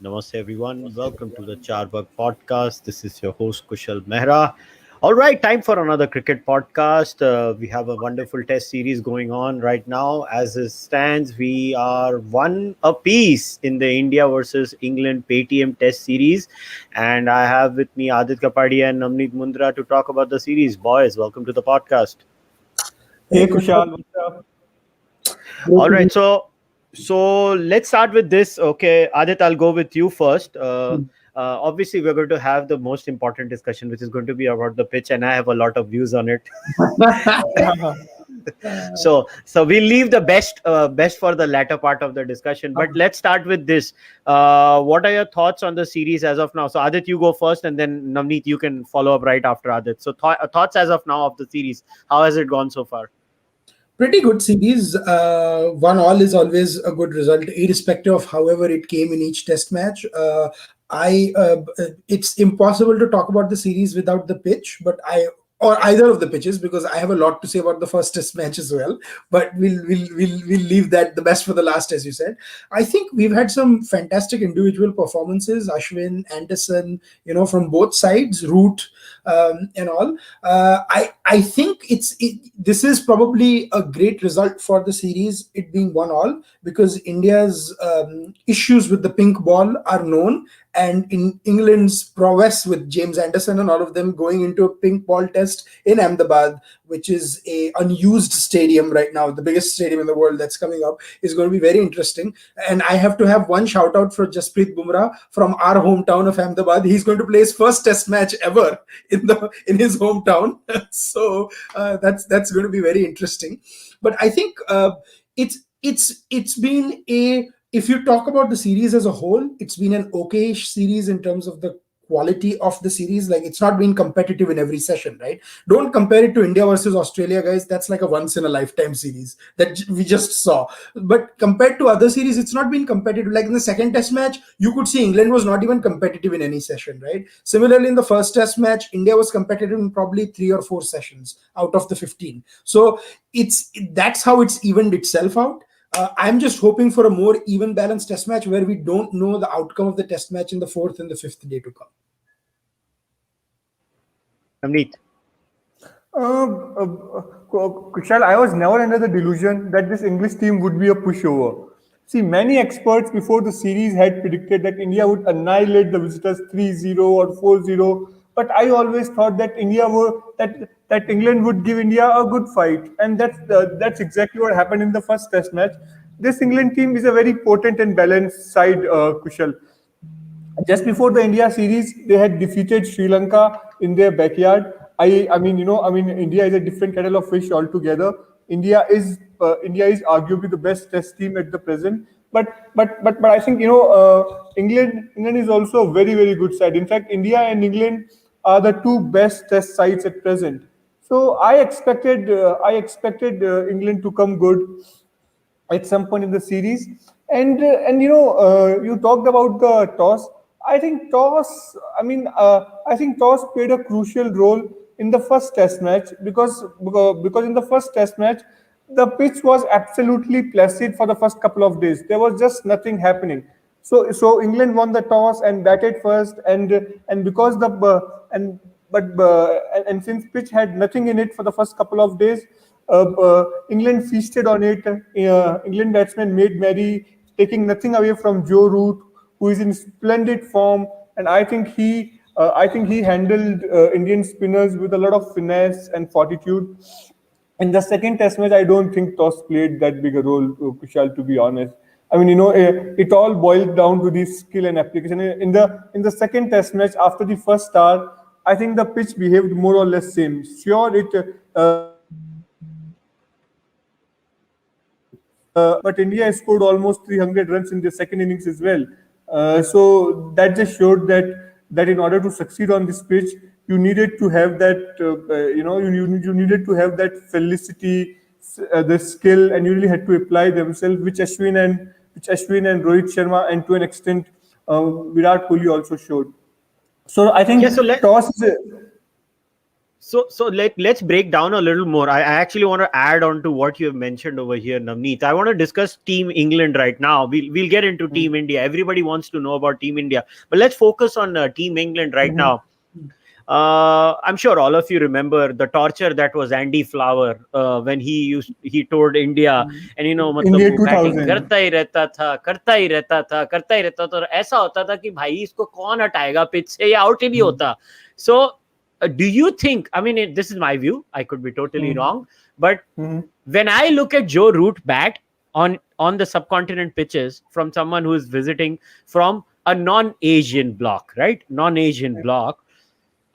Namaste, everyone. Welcome to the Charbag podcast. This is your host, Kushal Mehra. All right, time for another cricket podcast. We have a wonderful test series going on right now. As it stands, we are one apiece in the India versus England Paytm test series. And I have with me Aadit Kapadia and Navneet Mundhra to talk about the series. Boys, welcome to the podcast. Hey Kushal, what's up? All right, so let's start with this. Okay, Adit, I'll go with you first. Obviously, we're going to have the most important discussion, which is going to be about the pitch, and I have a lot of views on it. So we'll leave the best for the latter part of the discussion. But let's start with this. What are your thoughts on the series as of now? So Adit, you go first, and then Navneet, you can follow up right after Adit. So thoughts as of now of the series. How has it gone so far? Pretty good series. 1-1 is always a good result, irrespective of however it came in each test match. It's impossible to talk about the series without the pitch, or either of the pitches, because I have a lot to say about the first test match as well. But we'll leave that the best for the last, as you said. I think we've had some fantastic individual performances. Ashwin, Anderson, from both sides, Root, and all. I think this is probably a great result for the series, it being 1-1, because India's issues with the pink ball are known, and in England's prowess with James Anderson and all of them going into a pink ball test in Ahmedabad, which is a unused stadium right now, the biggest stadium in the world that's coming up, is going to be very interesting. And I have to have one shout out for Jasprit Bumrah from our hometown of Ahmedabad. He's going to play his first test match ever in his hometown. So that's going to be very interesting. But I think it's been if you talk about the series as a whole, it's been an okayish series in terms of the quality of the series. Like, it's not been competitive in every session, right? Don't compare it to India versus Australia, guys. That's like a once in a lifetime series that we just saw. But compared to other series, it's not been competitive. Like in the second test match, you could see England was not even competitive in any session, right? Similarly, in the first test match, India was competitive in probably 3 or 4 sessions out of the 15. So that's how it's evened itself out. I'm just hoping for a more even balanced test match where we don't know the outcome of the test match in the 4th and the 5th day to come. Navneet. Kushal, I was never under the delusion that this English team would be a pushover. See, many experts before the series had predicted that India would annihilate the visitors 3-0 or 4-0. But I always thought that that England would give India a good fight, and that's exactly what happened in the first Test match. This England team is a very potent and balanced side, Kushal. Just before the India series, they had defeated Sri Lanka in their backyard. I mean, India is a different kettle of fish altogether. India is arguably the best Test team at the present. But I think England is also a very, very good side. In fact, India and England are the two best Test sides at present. So I expected England to come good at some point in the series. You talked about the toss. I think toss. I think toss played a crucial role in the first Test match because in the first Test match, the pitch was absolutely placid for the first couple of days. There was just nothing happening. So England won the toss and batted first, and because the and but and since pitch had nothing in it for the first couple of days, England feasted on it. England batsmen made merry, taking nothing away from Joe Root, who is in splendid form, and I think he handled Indian spinners with a lot of finesse and fortitude. In the second Test match, I don't think toss played that big a role, Kushal, to be honest. I mean, it all boiled down to the skill and application. In the second Test match, after the first hour, I think the pitch behaved more or less same. Sure, but India scored almost 300 runs in the second innings as well. So that just showed that in order to succeed on this pitch, you needed to have that you needed to have that felicity, the skill, and you really had to apply themselves, which Ashwin and Rohit Sharma, and to an extent Virat Kohli also showed. So I think Yeah, so let toss is So let's break down a little more. I actually want to add on to what you have mentioned over here, Navneet. I want to discuss Team England right now. We'll get into Team India. Everybody wants to know about Team India, but let's focus on Team England right Mhm. now. I'm sure all of you remember the torture that was Andy Flower when he toured India, and मतलब India वो batting 2000. करता ही रहता था, करता ही रहता था, करता ही रहता था, और ऐसा होता था कि भाई इसको कौन हटाएगा पिच से, या आउट ही नहीं होता. So do you think, I mean, this is my view, I could be totally Mhm. wrong, but Mhm. when I look at Joe Root bat on the subcontinent pitches from someone who is visiting from a non-Asian block, right? Non-Asian block,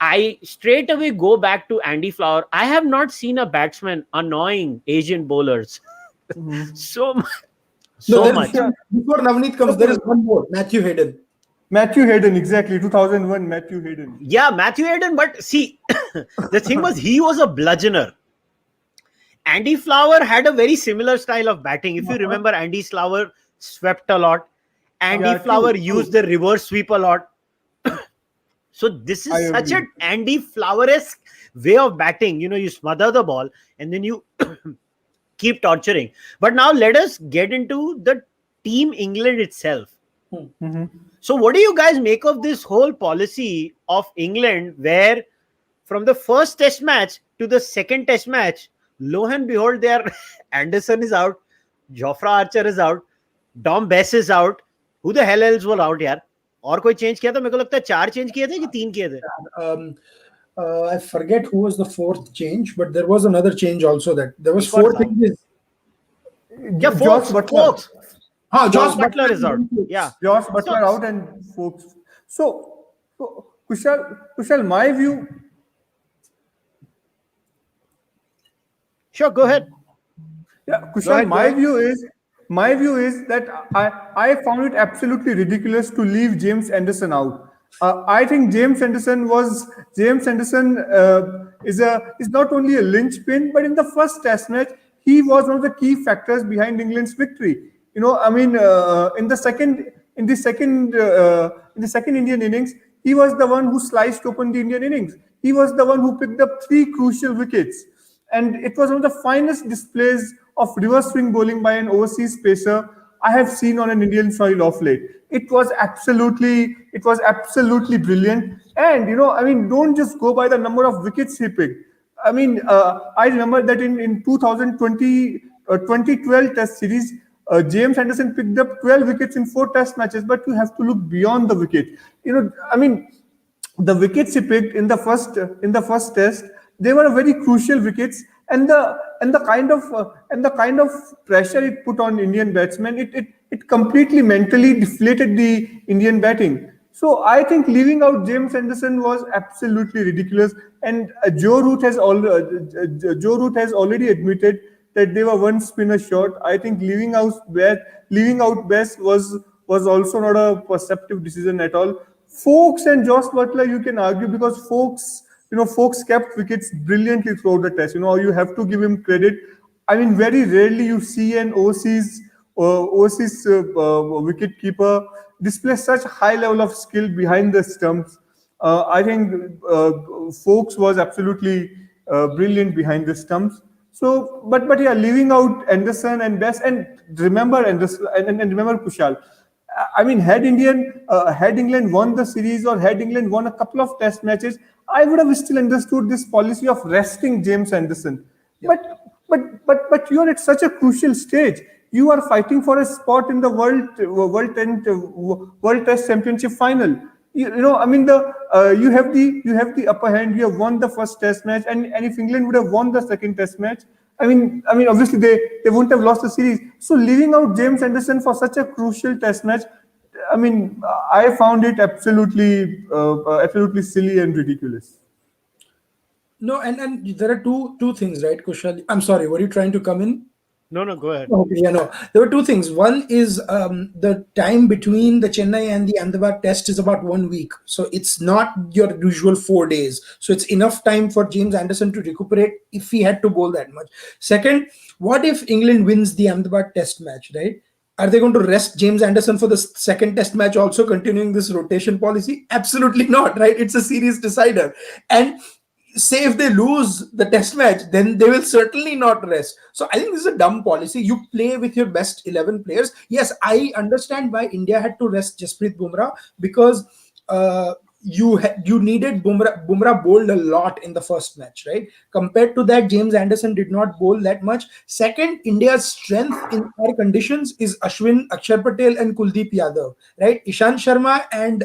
I straight away go back to Andy Flower. I have not seen a batsman annoying Asian bowlers Mhm. so No, so there is much. Kushal, one, before Navneet so comes, there is one more. Matthew Hayden. Matthew Hayden, exactly 2001 Matthew Hayden. Yeah, Matthew Hayden, but see, the thing was he was a bludgeoner. Andy Flower had a very similar style of batting. If you Uh-huh. remember, Andy Flower swept a lot. Andy Yeah, Flower true, used true. the reverse sweep a lot. So this I is such a agree. Andy Flower-esque way of batting. You smother the ball and then you keep torturing. But now let us get into the Team England itself. Mhm. So what do you guys make of this whole policy of England where from the first test match to the second test match, lo and behold, their Anderson is out, Jofra Archer is out, Dom Bess is out. Who the hell else was out यार? और कोई change किया था? मेरे को लगता है 4 change किए थे कि 3 किए थे. Um, I forget who was the fourth change, but there was another change also. That there was एक और four था. changes. क्या Josh Folks? Butler. Folks. Ah, Josh Josh Josh Butler Butler. is out. Yeah. Josh So Butler out and folks. So Kushal, my view. sure, go ahead. Yeah, Go Kushal, ahead. Go ahead. my view is that I found it absolutely ridiculous to leave James Anderson out. I think James Anderson is not only a linchpin, but in the first Test match he was one of the key factors behind England's victory. I mean, in the second Indian innings, he was the one who sliced open the Indian innings. He was the one who picked up three crucial wickets, and it was one of the finest displays of reverse swing bowling by an overseas pacer I have seen on an Indian soil of late. It was absolutely brilliant. And I mean, don't just go by the number of wickets he picked. I mean, I remember that in 2020, 2012 Test series, James Anderson picked up 12 wickets in four Test matches. But you have to look beyond the wicket. I mean, the wickets he picked in the first test, they were very crucial wickets, and the kind of pressure it put on Indian batsmen, it completely mentally deflated the Indian batting. So I think leaving out James Anderson was absolutely ridiculous. And Joe Root has already admitted that they were one spinner short. I think leaving out Best was also not a perceptive decision at all. Folks and Josh Butler, you can argue, because Folks kept wickets brilliantly throughout the test. You have to give him credit. I mean, very rarely you see an overseas wicket keeper display such high level of skill behind the stumps. I think Folks was absolutely brilliant behind the stumps. So, but yeah, leaving out Anderson and Best, and remember Anderson and remember Kushal. I mean, had England won the series, or had England won a couple of Test matches, I would have still understood this policy of resting James Anderson. Yeah. But you are at such a crucial stage. You are fighting for a spot in the World Test Championship final. I mean, you have the upper hand. You have won the first Test match, and if England would have won the second Test match, I mean, obviously they wouldn't have lost the series. So leaving out James Anderson for such a crucial Test match, I mean, I found it absolutely silly and ridiculous. No, and there are two things, right, Kushal? I'm sorry, were you trying to come in? No, go ahead. Okay, yeah, no. There were two things. One is the time between the Chennai and the Ahmedabad test is about 1 week. So it's not your usual 4 days. So it's enough time for James Anderson to recuperate if he had to bowl that much. Second, what if England wins the Ahmedabad test match, right? Are they going to rest James Anderson for the second test match, also continuing this rotation policy? Absolutely not, right? It's a series decider. And say if they lose the test match, then they will certainly not rest. So I think this is a dumb policy. You play with your best 11 players. Yes, I understand why India had to rest Jasprit Bumrah, because you needed Bumrah. Bumrah bowled a lot in the first match, right? Compared to that, James Anderson did not bowl that much. Second, India's strength in our conditions is Ashwin, Akshar Patel, and Kuldeep Yadav, right? Ishan Sharma and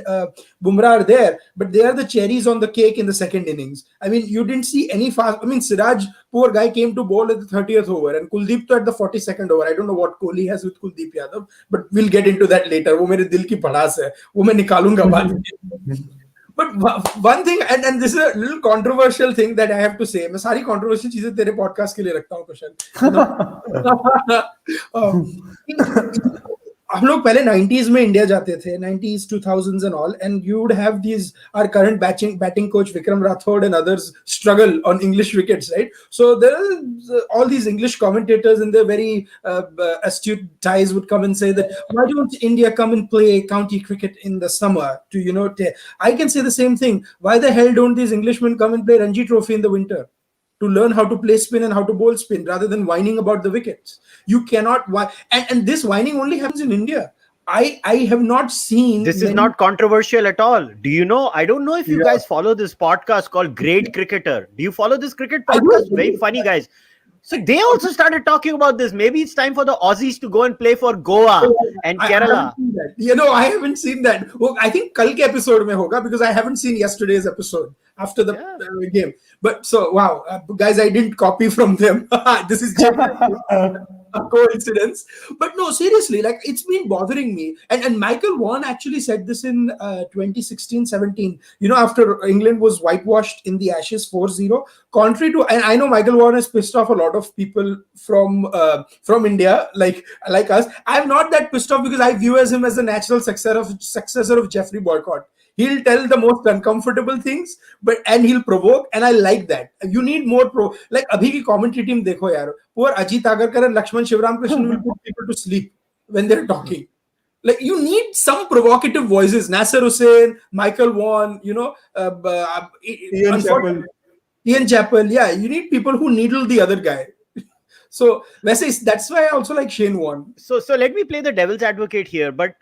Bumrah are there, but they are the cherries on the cake in the second innings. I mean, you didn't see any fast. I mean, Siraj, poor guy, came to bowl at the 30th over, and Kuldeep to at the 42nd over. I don't know what Kohli has with Kuldeep Yadav, but we'll get into that later. वो मेरे दिल की भड़ास है, वो मैं निकालूंगा बाद में. But one thing, and this is a little controversial thing that I have to say. मैं सारी controversial चीजें तेरे podcast के लिए रखता हूँ, कुशल. हम लोग पहले 90s में इंडिया जाते थे, 90s 2000s and all, and you would have these, our current batting coach Vikram Rathod and others struggle on English wickets, right? So there are all these English commentators and their very astute ties would come and say that, why don't India come and play county cricket in the summer to I can say the same thing. Why the hell don't these Englishmen come and play Ranji Trophy in the winter to learn how to play spin and how to bowl spin, rather than whining about the wickets? You cannot, and this whining only happens in India. I have not seen this is not controversial at all. Do you know? I don't know if you guys follow this podcast called Great Cricketer. Do you follow this cricket podcast? Very funny guys. So they also started talking about this. Maybe it's time for the Aussies to go and play for Goa and Kerala. I haven't seen that. Well, I think kal ke episode mein hoga, because I haven't seen yesterday's episode after the game. But so, wow, guys, I didn't copy from them. This is just a coincidence. But no, seriously, like, it's been bothering me. And Michael Vaughan actually said this in 2016-17, after England was whitewashed in the Ashes 4-0. Contrary to, and I know Michael Vaughan has pissed off a lot of people from India, like us. I'm not that pissed off, because I view him as a natural successor of Jeffrey Boycott. He'll tell the most uncomfortable things, and he'll provoke, and I like that. You need more like abhi ki commentary team dekho yaar. Poor Ajit Agarkar and Lakshman Shivram will put people to sleep when they're talking. Like, you need some provocative voices. Nasser Hussain, Michael Vaughan, Ian Chappell. Yeah, you need people who needle the other guy. So that's why I also like Shane Warne. So let me play the devil's advocate here. But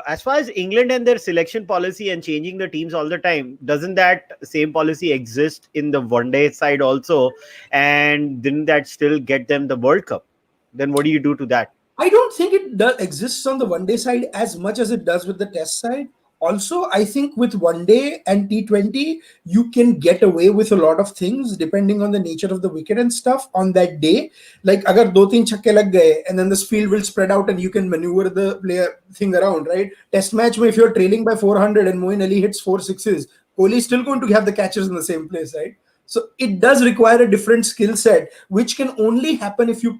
as far as England and their selection policy and changing the teams all the time, doesn't that same policy exist in the one-day side also? And didn't that still get them the World Cup? Then what do you do to that? I don't think it exists on the one-day side as much as it does with the test side. Also, I think with one day and T20, you can get away with a lot of things depending on the nature of the wicket and stuff on that day. Like, agar 2-3 chhakke lag gaye, and then this field will spread out and you can maneuver the player thing around, right? Test match, if you're trailing by 400 and Moeen Ali hits 4 sixes, Kohli is still going to have the catchers in the same place, right? So it does require a different skill set, which can only happen if you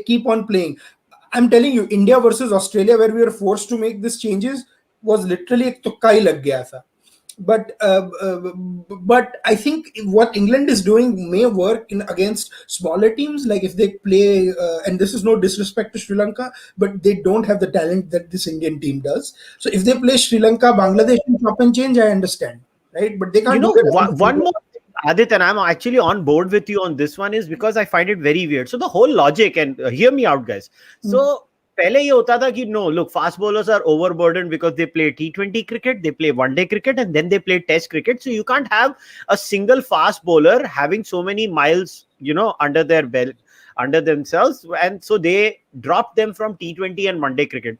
keep on playing. I'm telling you, India versus Australia, where we were forced to make these changes, was literally एक तुक्का ही लग गया था. But I think what England is doing may work against smaller teams. Like, if they play, and this is no disrespect to Sri Lanka, but they don't have the talent that this Indian team does. So if they play Sri Lanka, Bangladesh, and chop and change, I understand, right? But they can't. One more. Adit, and I'm actually on board with you on this one, is because I find it very weird. So the whole logic, and hear me out, guys. So पहले ये होता था कि no, look, fast bowlers are overburdened because they play T20 cricket, they play one-day cricket, and then they play test cricket. So you can't have a single fast bowler having so many miles, under their belt, under themselves, and so they dropped them from T20 and one-day cricket.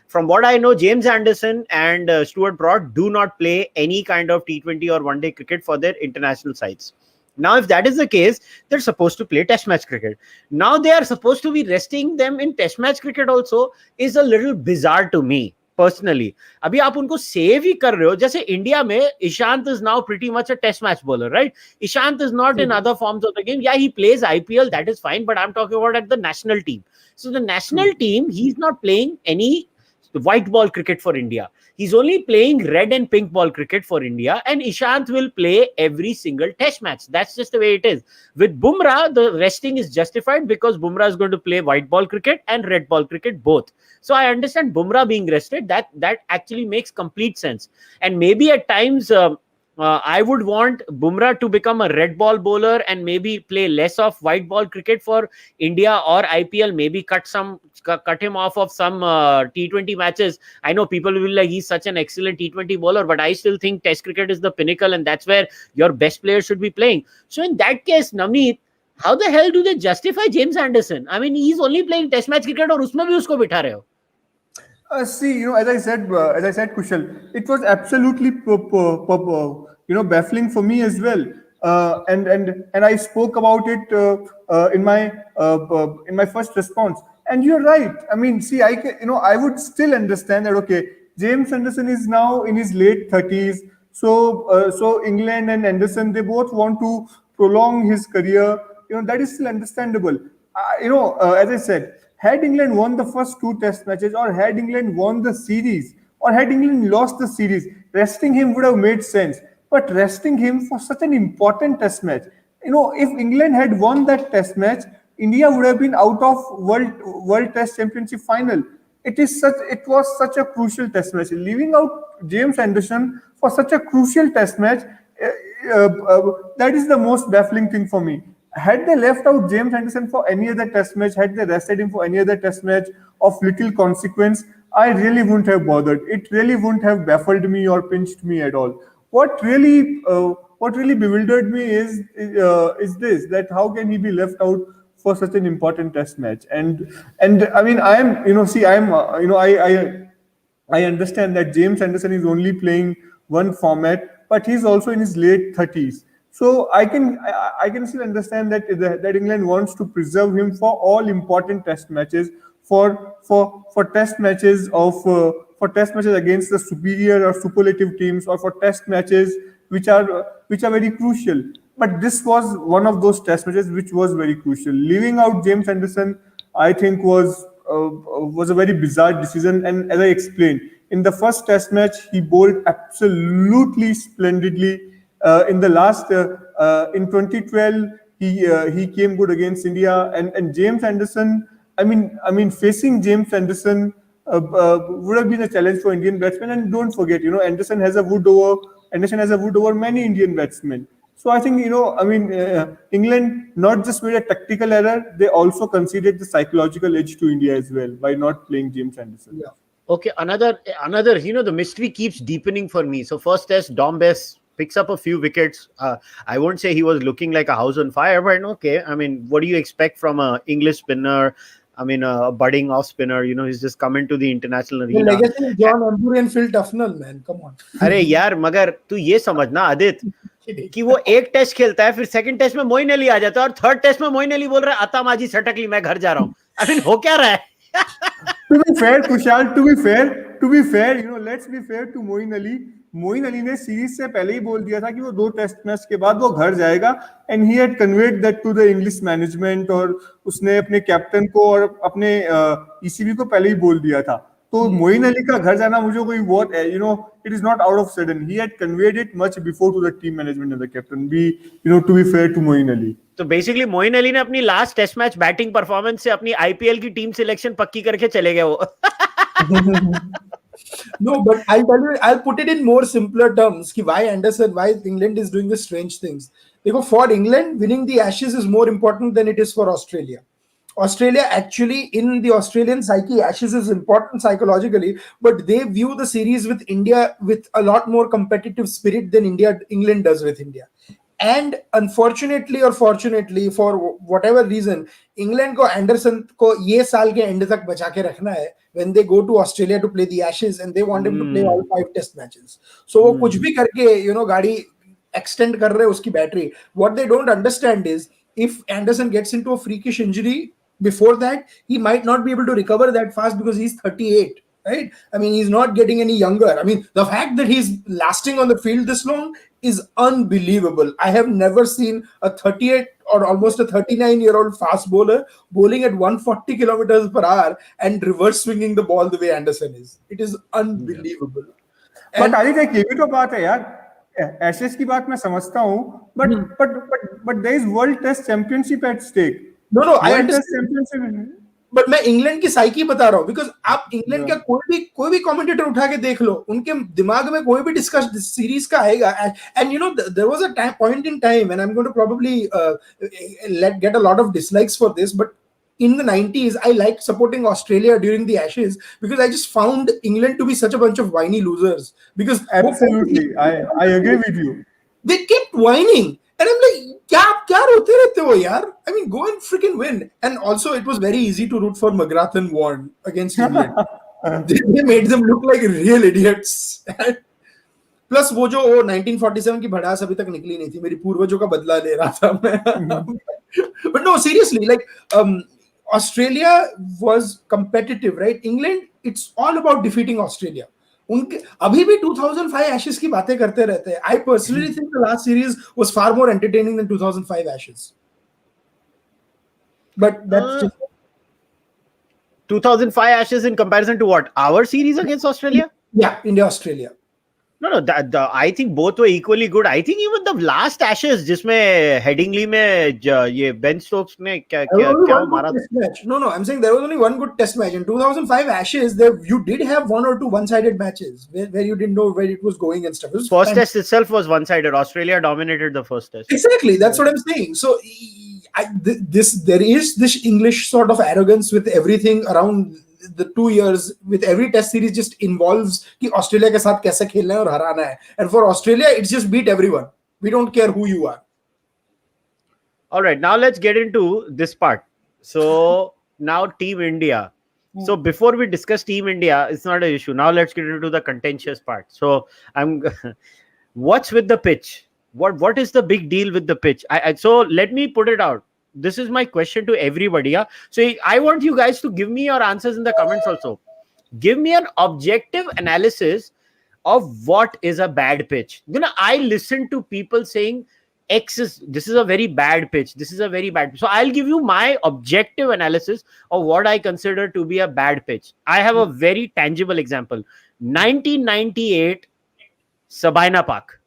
From what I know, James Anderson and Stuart Broad do not play any kind of T20 or one-day cricket for their international sides. Now, if that is the case, they're supposed to play test match cricket. Now they are supposed to be resting them in test match cricket also, is a little bizarre to me personally. अभी आप उनको save ही कर रहे हो. जैसे India में Ishant is now pretty much a test match bowler, right? Ishant is not in other forms of the game. Yeah, he plays IPL, that is fine, but I'm talking about at the national team. So the national team, he's not playing any white ball cricket for India. He's only playing red and pink ball cricket for India, and Ishant will play every single test match. That's just the way it is. With Bumrah, the resting is justified because Bumrah is going to play white ball cricket and red ball cricket both. So I understand Bumrah being rested. That actually makes complete sense. And maybe at times I would want Bumrah to become a red ball bowler and maybe play less of white ball cricket for India or IPL. Maybe cut him off of some T20 matches. I know people will be like, he's such an excellent T20 bowler, but I still think Test cricket is the pinnacle, and that's where your best players should be playing. So in that case, Navneet, how the hell do they justify James Anderson? I mean, he's only playing Test match cricket, और उसमें भी उसको बिठा रहे हो. See, as I said, Kushal, it was absolutely baffling for me as well. And I spoke about it in my first response. And you're right. I mean, see, I would still understand that. Okay, James Anderson is now in his late 30s. So England and Anderson, they both want to prolong his career. That is still understandable. As I said, had England won the first two test matches, or had England won the series, or had England lost the series, resting him would have made sense. But resting him for such an important test match, if England had won that test match, India would have been out of World Test Championship final. It was such a crucial test match. Leaving out James Anderson for such a crucial test match, that is the most baffling thing for me. Had they left out James Anderson for any other test match, had they rested him for any other test match of little consequence, I really wouldn't have bothered. It really wouldn't have baffled me or pinched me at all. What really bewildered me is this: that how can he be left out for such an important test match? And I mean, I am see I am I understand that James Anderson is only playing one format, but he's also in his late 30s. So I can still understand that England wants to preserve him for all important test matches, for test matches for test matches against the superior or superlative teams, or for test matches which are very crucial. But this was one of those test matches which was very crucial. Leaving out James Anderson, I think, was a very bizarre decision. And as I explained, in the first test match, he bowled absolutely splendidly. In the last in 2012, he came good against India, and James Anderson. I mean, facing James Anderson would have been a challenge for Indian batsmen. And don't forget, Anderson has a wood over many Indian batsmen. So I think, England not just made a tactical error, they also conceded the psychological edge to India as well by not playing James Anderson. Yeah. Okay, another. The mystery keeps deepening for me. So first test, Dom Bess picks up a few wickets. I won't say he was looking like a house on fire, but okay. I mean, what do you expect from a English spinner? I mean, a budding off spinner. He's just come into the international The arena. legacy of John Empure and Phil Tufnell, man. Come on. अरे यार, मगर तू ये समझना आदित कि वो एक test खेलता है, फिर सेकंड टेस्ट में मोइन अली आ जाता है, और थर्ड टेस्ट में मोइन अली बोल रहा है, आता माजी सटक ली, मैं घर जा रहा हूँ. आई मीन, हो क्या रहा है? To be fair, Kushal, let's be fair to Moeen Ali. Moin Ali ने सीरीज से पहले ही बोल दिया था कि वो 2 टेस्ट मैच के बाद वो घर जाएगा, and he had conveyed that to the English management, और उसने अपने कैप्टन को और अपने ईसीबी को पहले ही बोल दिया था. तो मोइन अली का घर जाना मुझे कोई बहुत it is not out of sudden. He had conveyed it much before to the team management and the captain. To be fair to Moeen Ali. तो बेसिकली मोइन अली ने अपनी last test match batting performance से अपनी आईपीएल की टीम सिलेक्शन पक्की करके चले गए वो. No, but I'll tell you, I'll put it in more simpler terms. Why England is doing the strange things. Because for England, winning the Ashes is more important than it is for Australia. Australia, actually, in the Australian psyche, Ashes is important psychologically, but they view the series with India with a lot more competitive spirit than England does with India. And unfortunately or fortunately, for whatever reason, England ko Anderson ko ye saal ke end tak bacha ke rakhna hai when they go to Australia to play the Ashes, and they want him to play all 5 test matches. So wo kuch bhi karke gaadi extend kar rahe uski battery. What they don't understand is, if Anderson gets into a freakish injury before that, he might not be able to recover that fast because he's 38. Right? I mean, he's not getting any younger. I mean, the fact that he's lasting on the field this long is unbelievable. I have never seen a 38 or almost a 39-year-old fast bowler bowling at 140 kilometers per hour and reverse swinging the ball the way Anderson is. It is unbelievable. But Aadit, एक ये भी तो बात है यार. Ashes की बात मैं समझता हूँ, but there is World Test Championship at stake. No, I World Test understand. Championship. But मैं इंग्लैंड की साइकी बता रहा हूँ, बिकॉज आप इंग्लैंड का कोई भी कमेंटेटर उठा के देख लो, उनके दिमाग में कोई भी डिस्कस सीरीज का आएगा, and you know there was a point in time, and I am going to probably late get a lot of dislikes for this, but in the 90s I liked supporting Australia during the Ashes because I just found England to be such a bunch of whiny losers, because Absolutely, I agree with you. they kept whining and I'm like kya rote rehte ho yaar, I mean go and freaking win. And also it was very easy to root for McGrath and Warren against England. They made them look like real idiots. Plus वो जो 1947 की भड़ास अभी तक निकली नहीं थी, मेरी पूर्वजों का बदला ले रहा था मैं. But no, seriously, like Australia was competitive, right? England, it's all about defeating Australia. उनके अभी भी 2005 Ashes की बातें करते रहते हैं. I personally think the last series was far more entertaining than 2005 Ashes. But that's just 2005 Ashes in comparison to what? Our series against Australia? yeah, India Australia. No, I think both were equally good. I think even the last Ashes, जिसमें Headingley में ये Ben Stokes ने क्या मारा था? No, I'm saying there was only one good test match in 2005 Ashes. You did have one or two one-sided matches where you didn't know where it was going and stuff. First test itself was one-sided. Australia dominated the first test. Exactly, that's what I'm saying. So there is this English sort of arrogance with everything around the 2 years, with every test series just involves कि Australia के साथ कैसे खेलना है और हराना है. And for Australia, it's just beat everyone. We don't care who you are. All right, now let's get into this part. So now Team India. So before we discuss Team India, it's not an issue. Now let's get into the contentious part. So what's with the pitch? What is the big deal with the pitch? So let me put it out. This is my question to everybody. Yeah? So I want you guys to give me your answers in the comments also. Give me an objective analysis of what is a bad pitch. You know, I listen to people saying this is a very bad pitch. This is a very bad pitch. So I'll give you my objective analysis of what I consider to be a bad pitch. I have a very tangible example. 1998 Sabina Park.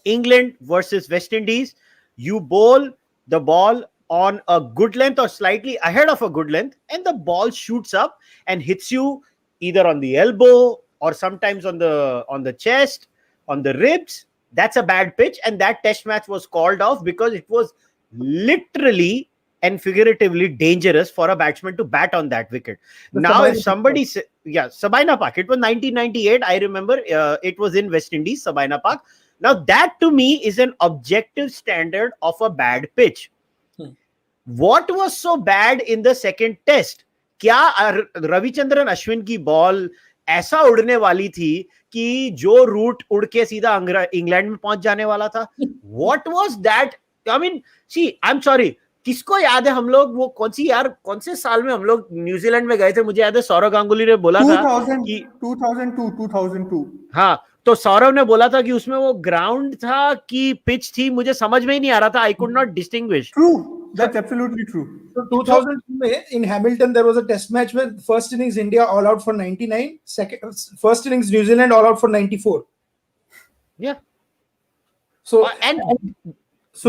England versus West Indies. You bowl the ball on a good length or slightly ahead of a good length, and the ball shoots up and hits you either on the elbow or sometimes on the chest, on the ribs. That's a bad pitch, and that test match was called off because it was literally and figuratively dangerous for a batsman to bat on that wicket. Now if somebody Sabina Park, it was 1998, I remember. It was in West Indies, Sabina Park. Now that to me is an objective standard of a bad pitch. What was so bad in the second test? क्या रविचंद्रन अश्विन की ball ऐसा उड़ने वाली थी कि जो root उड़ के सीधा इंग्लैंड में पहुंच जाने वाला था? What was that? I mean, see, I'm sorry. किसको याद है हम लोग वो कौन से साल में हम लोग न्यूजीलैंड में गए थे? मुझे याद है सौरव गांगुली ने बोला था कि 2002. हाँ, तो सौरव ने बोला था कि उसमें वो ग्राउंड था कि पिच थी, मुझे समझ में ही नहीं आ रहा था. I could not distinguish. True. That's absolutely true. So 2002 in Hamilton there was a test match where first innings India all out for 99, first innings New Zealand all out for 94. Yeah. So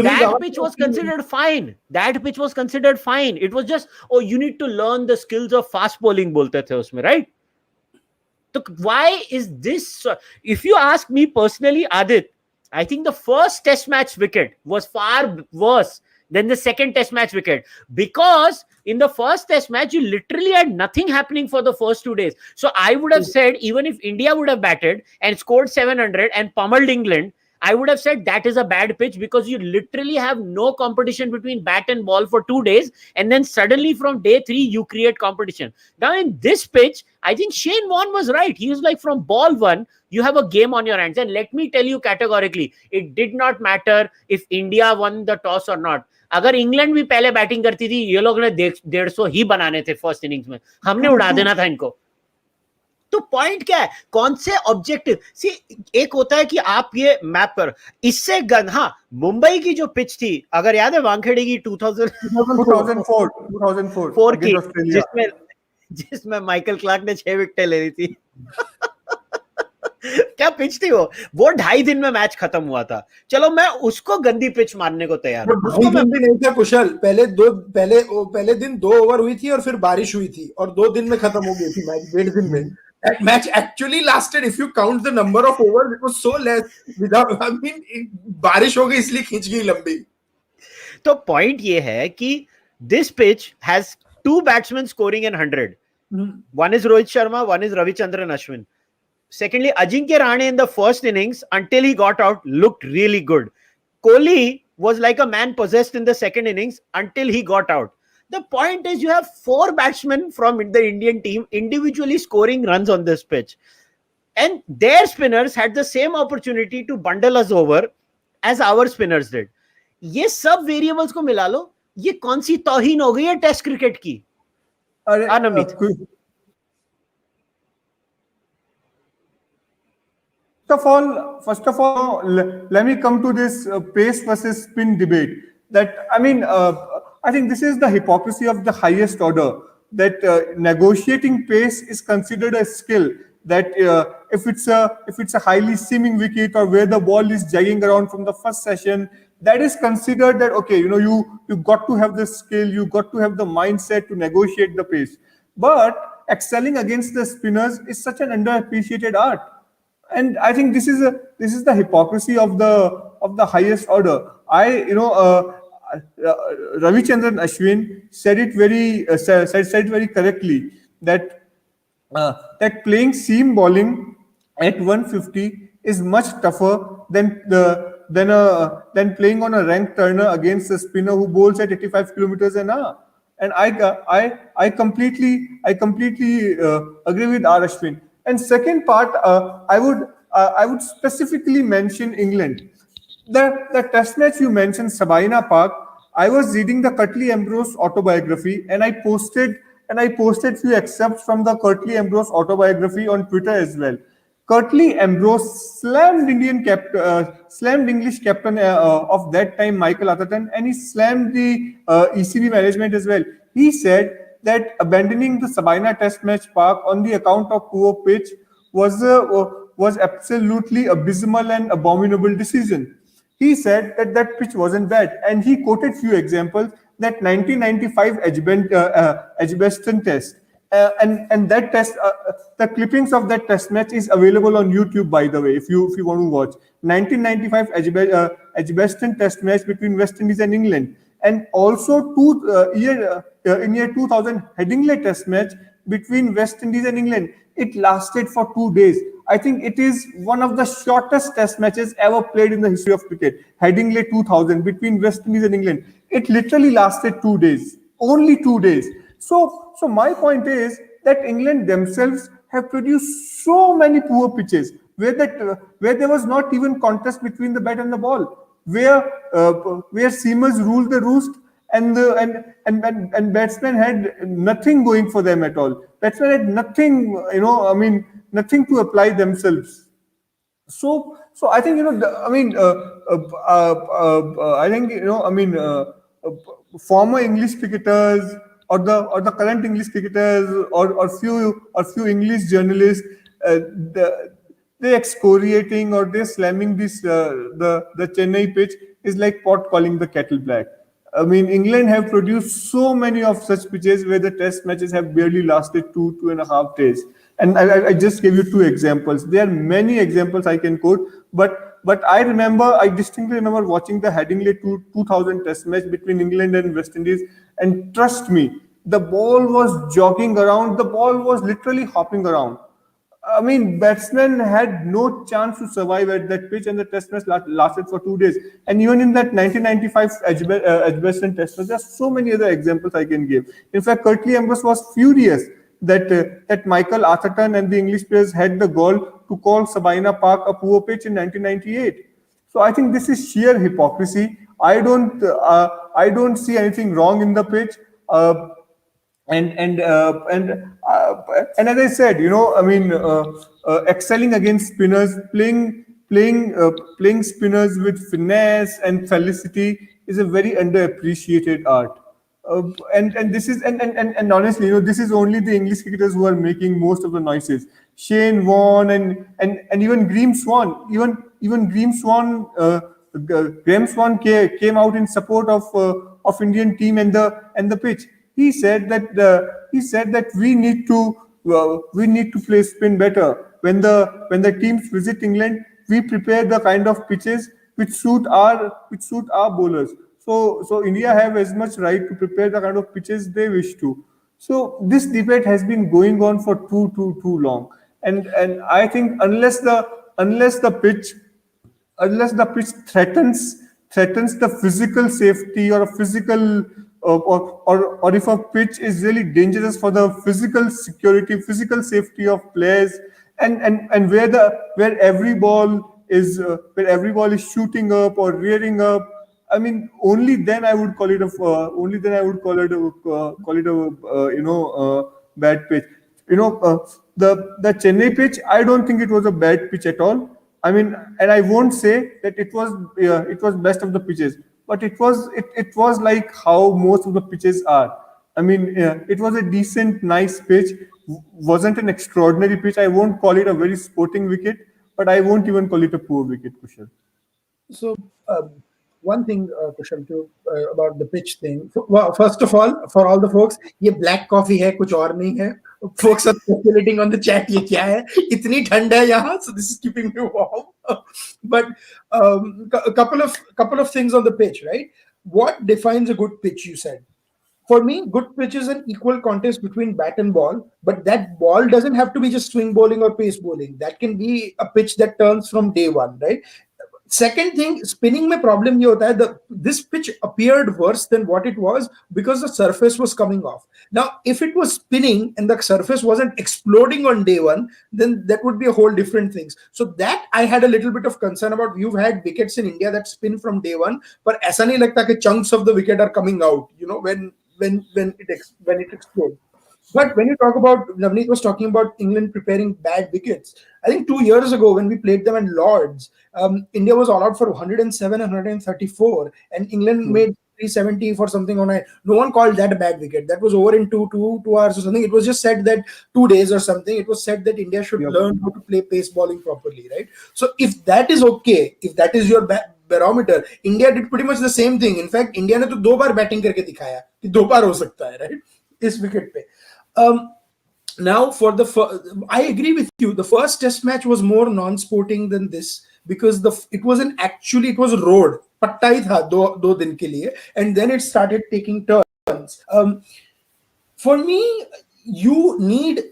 that pitch was considered fine. That pitch was considered fine. It was just, you need to learn the skills of fast bowling बोलते थे उसमें, right? So why is this? If you ask me personally, Aadit, I think the first test match wicket was far worse than the second test match wicket, because in the first test match, you literally had nothing happening for the first 2 days. So I would have said, even if India would have batted and scored 700 and pummeled England, I would have said that is a bad pitch, because you literally have no competition between bat and ball for 2 days. And then suddenly from day 3, you create competition. Now in this pitch, I think Shane Warne was right. He was like, from ball 1, you have a game on your hands. And let me tell you categorically, it did not matter if India won the toss or not. अगर England भी पहले batting करती थी, ये लोग ने 150 ही बनाने थे फर्स्ट इनिंग्स में, हमने उड़ा देना था इनको. तो पॉइंट क्या है? कौन से ऑब्जेक्टिव? सी, एक होता है कि आप ये मैप करो, इससे हाँ, मुंबई की जो पिच थी, अगर याद है वानखेड़े की 2004 की, जिसमें माइकल क्लार्क ने 6 विकेटें ले ली थी. क्या पिच थी वो 2.5 दिन में मैच खत्म हुआ था. चलो मैं उसको गंदी पिच मारने को तैयार वो हूँ, ढाई उसको मैं. दिन भी नहीं था कुशल, पहले दिन 2 ओवर हुई थी और फिर बारिश हुई थी और 2 दिन में खत्म हो गई थी मैच, 1.5 दिन में. That match actually lasted, if you count the number of overs, it was so less. Without, I mean, बारिश हो गई इसलिए खींच गई लंबी. तो पॉइंट ये है कि this pitch has 2 batsmen scoring in 100. One is Rohit Sharma, one is Ravichandran Ashwin. Secondly, Ajinkya Rahane in the first innings until he got out looked really good. Kohli was like a man possessed in the second innings until he got out. The point is, you have 4 batsmen from the Indian team individually scoring runs on this pitch. And their spinners had the same opportunity to bundle us over as our spinners did. ये सब variables को मिला लो, ये कौन सी तौहीन हो गई है test cricket की. अरे Navneet. First of all, let me come to this pace versus spin debate. I think this is the hypocrisy of the highest order. That negotiating pace is considered a skill. That if it's a highly seaming wicket or where the ball is jagging around from the first session, that is considered that okay, you got to have the skill, you got to have the mindset to negotiate the pace. But excelling against the spinners is such an underappreciated art. And I think this is the hypocrisy of the highest order. Ravichandran Ashwin said it very correctly that that playing seam bowling at 150 is much tougher than playing on a rank turner against a spinner who bowls at 85 kilometers an hour. And I completely agree with R. Ashwin. And second part, I would specifically mention England. The test match you mentioned, Sabina Park. I was reading the Curtly Ambrose autobiography, and I posted few excerpts from the Curtly Ambrose autobiography on Twitter as well. Curtly Ambrose slammed English captain of that time, Michael Atherton, and he slammed the ECB management as well. He said that abandoning the Sabina Test match park on the account of poor pitch was absolutely abysmal and abominable decision. He said that that pitch wasn't bad, and he quoted few examples that 1995 Edgbaston test. And that test, the clippings of that test match is available on YouTube, by the way, if you want to watch 1995 Edgbaston test match between West Indies and England, and also in year 2000 Headingley test match between West Indies and England. It lasted for 2 days. I think it is one of the shortest test matches ever played in the history of cricket. Headingley 2000 between West Indies and England. It literally lasted 2 days, only 2 days. So my point is that England themselves have produced so many poor pitches where there was not even contest between the bat and the ball, where seamers ruled the roost, and batsmen had nothing going for them at all. Batsmen had nothing, nothing to apply themselves. So I think I think former English cricketers or the current English cricketers or few English journalists, they excoriating or they slamming this the Chennai pitch is like pot calling the kettle black. I mean, England have produced so many of such pitches where the test matches have barely lasted 2.5 days. And I just gave you two examples. There are many examples I can quote, but I distinctly remember watching the Headingley 2000 test match between England and West Indies. And trust me, the ball was jogging around. The ball was literally hopping around. I mean, batsmen had no chance to survive at that pitch, and the test match lasted for 2 days. And even in that 1995 Edgbaston test match, there are so many other examples I can give. In fact, Curtly Ambrose was furious that Michael Atherton and the English players had the gall to call Sabina Park a poor pitch in 1998. So I think this is sheer hypocrisy. I don't see anything wrong in the pitch. And as I said, excelling against spinners, playing spinners with finesse and felicity is a very underappreciated art. and this is and honestly, this is only the English cricketers who are making most of the noises. Shane Warne and even Graham Swan, even Graham Swan came out in support of Indian team and the pitch. He said that we need to play spin better. When the teams visit England, we prepare the kind of pitches which suit our bowlers. So India have as much right to prepare the kind of pitches they wish to. So this debate has been going on for too long, and I think unless the pitch threatens the physical safety or a physical or if a pitch is really dangerous for the physical safety of players, and where every ball is shooting up or rearing up. I mean, only then I would call it a bad pitch. The Chennai pitch, I don't think it was a bad pitch at all. I mean, and I won't say that it was best of the pitches, but it was like how most of the pitches are. I mean, it was a decent, nice pitch. Wasn't an extraordinary pitch. I won't call it a very sporting wicket, but I won't even call it a poor wicket, Kushal. So, one thing, Kushal, about the pitch thing. Well, first of all, for all the folks, ये black coffee है, कुछ और नहीं है. Folks are speculating on the chat, ये क्या है? इतनी ठंड है यहाँ, so this is keeping me warm. But a couple of things on the pitch, right? What defines a good pitch? You said. For me, good pitch is an equal contest between bat and ball, but that ball doesn't have to be just swing bowling or pace bowling. That can be a pitch that turns from day one, right? Second thing, spinning mein problem ye hota hai, this pitch appeared worse than what it was because the surface was coming off. Now, if it was spinning and the surface wasn't exploding on day one, then that would be a whole different things. So that I had a little bit of concern about. You've had wickets in India that spin from day one, but aisa nahi lagta ki chunks of the wicket are coming out, when it explodes. But when you talk about, Navneet was talking about England preparing bad wickets. I think 2 years ago when we played them at Lords, India was all out for 107 and 134, and England made 370 for something on a. No one called that a bad wicket. That was over in two hours or something. It was just said that 2 days or something. It was said that India should learn how to play pace bowling properly, right? So if that is okay, if that is your barometer, India did pretty much the same thing. In fact, India ने तो 2 बार batting करके दिखाया कि 2 बार हो सकता है, right? इस wicket पे. Now, I agree with you. The first Test match was more non-sporting than this because it was a road. पट्टा ही था दो दिन के लिए, and then it started taking turns. For me, you need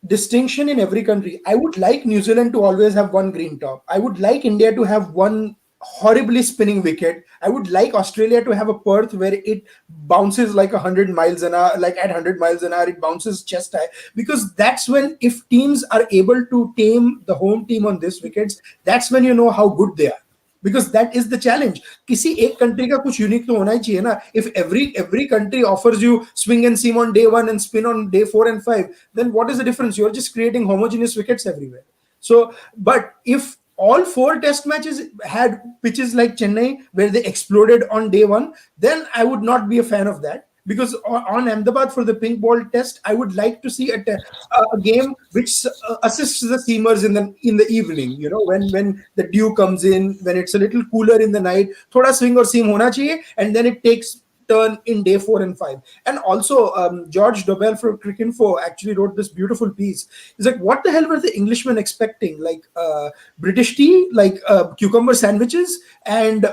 distinction in every country. I would like New Zealand to always have one green top. I would like India to have one horribly spinning wicket. I would like Australia to have a Perth where it bounces like 100 miles an hour, like at 100 miles an hour, it bounces chest high. Because that's when, if teams are able to tame the home team on these wickets, that's when you know how good they are. Because that is the challenge. किसी एक country का कुछ unique तो होना ही चाहिए ना. If every country offers you swing and seam on day 1 and spin on day 4 and 5, then what is the difference? You're just creating homogeneous wickets everywhere. So, but if all 4 test matches had pitches like Chennai where they exploded on day 1, then I would not be a fan of that. Because on Ahmedabad for the pink ball test, I would like to see a game which assists the seamers in the evening. You know, when the dew comes in, when it's a little cooler in the night, thoda swing or seam hona chahiye, and then it takes turn in day 4 and 5. And also, George Dobell from Cricinfo actually wrote this beautiful piece. He's like, what the hell were the Englishmen expecting? Like British tea, like cucumber sandwiches and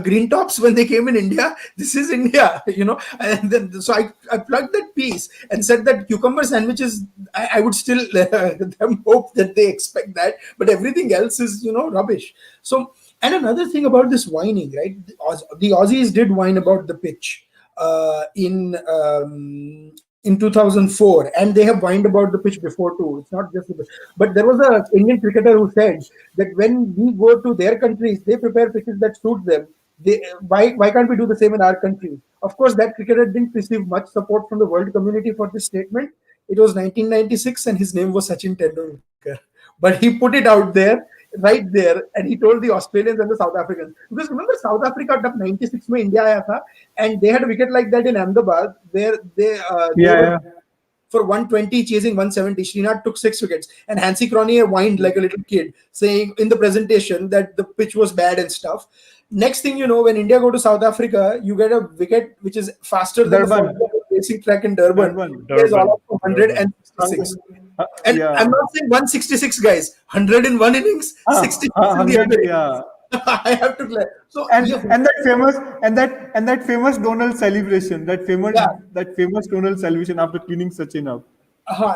green tops when they came in India? This is India, you know. And then so I plugged that piece and said that cucumber sandwiches, I would still hope that they expect that, but everything else is, you know, rubbish. So, and another thing about this whining, right? The Aussies did whine about the pitch in 2004, and they have whined about the pitch before too. It's not just the pitch. But there was an Indian cricketer who said that when we go to their countries, they prepare pitches that suit them. Why can't we do the same in our country? Of course, that cricketer didn't receive much support from the world community for this statement. It was 1996, and his name was Sachin Tendulkar. But he put it out there. right there, and he told the Australians and the South Africans, because remember South Africa तब 96 में India आया था, and they had a wicket like that in Ahmedabad where they Yeah, were yeah. for 120 chasing 170. Srinath took 6 wickets, and Hansi Cronje whined like a little kid, saying in the presentation that the pitch was bad and stuff. Next thing you know, when India go to South Africa, you get a wicket which is faster than the Durban. Formula One racing track in Durban. Durban. It is all Durban, up to Durban. 166. And Yeah. I'm not saying 166, guys. 100 in one innings, 66 in the 100, other yeah. innings. I have to clear. So And yeah, that famous Donald celebration, yeah. that famous Donald celebration after cleaning Sachin up.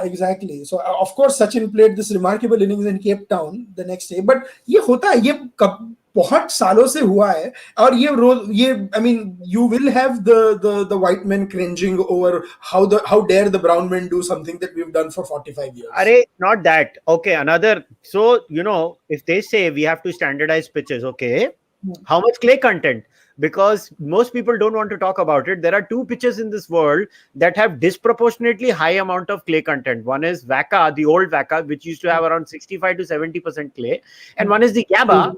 Exactly. So of course Sachin played this remarkable innings in Cape Town the next day. But ये होता है, ये कब बहुत सालों से हुआ है, और ये रोज ये I mean you will have the white men cringing over how dare the brown men do something that we've done for 45 years. Arey, not that. Okay, another. So, if they say we have to standardize pitches, okay, how much clay content? Because most people don't want to talk about it. There are two pitches in this world that have disproportionately high amount of clay content. One is Vaka, the old Vaka, which used to have around 65 to 70% clay. And one is the Gabba,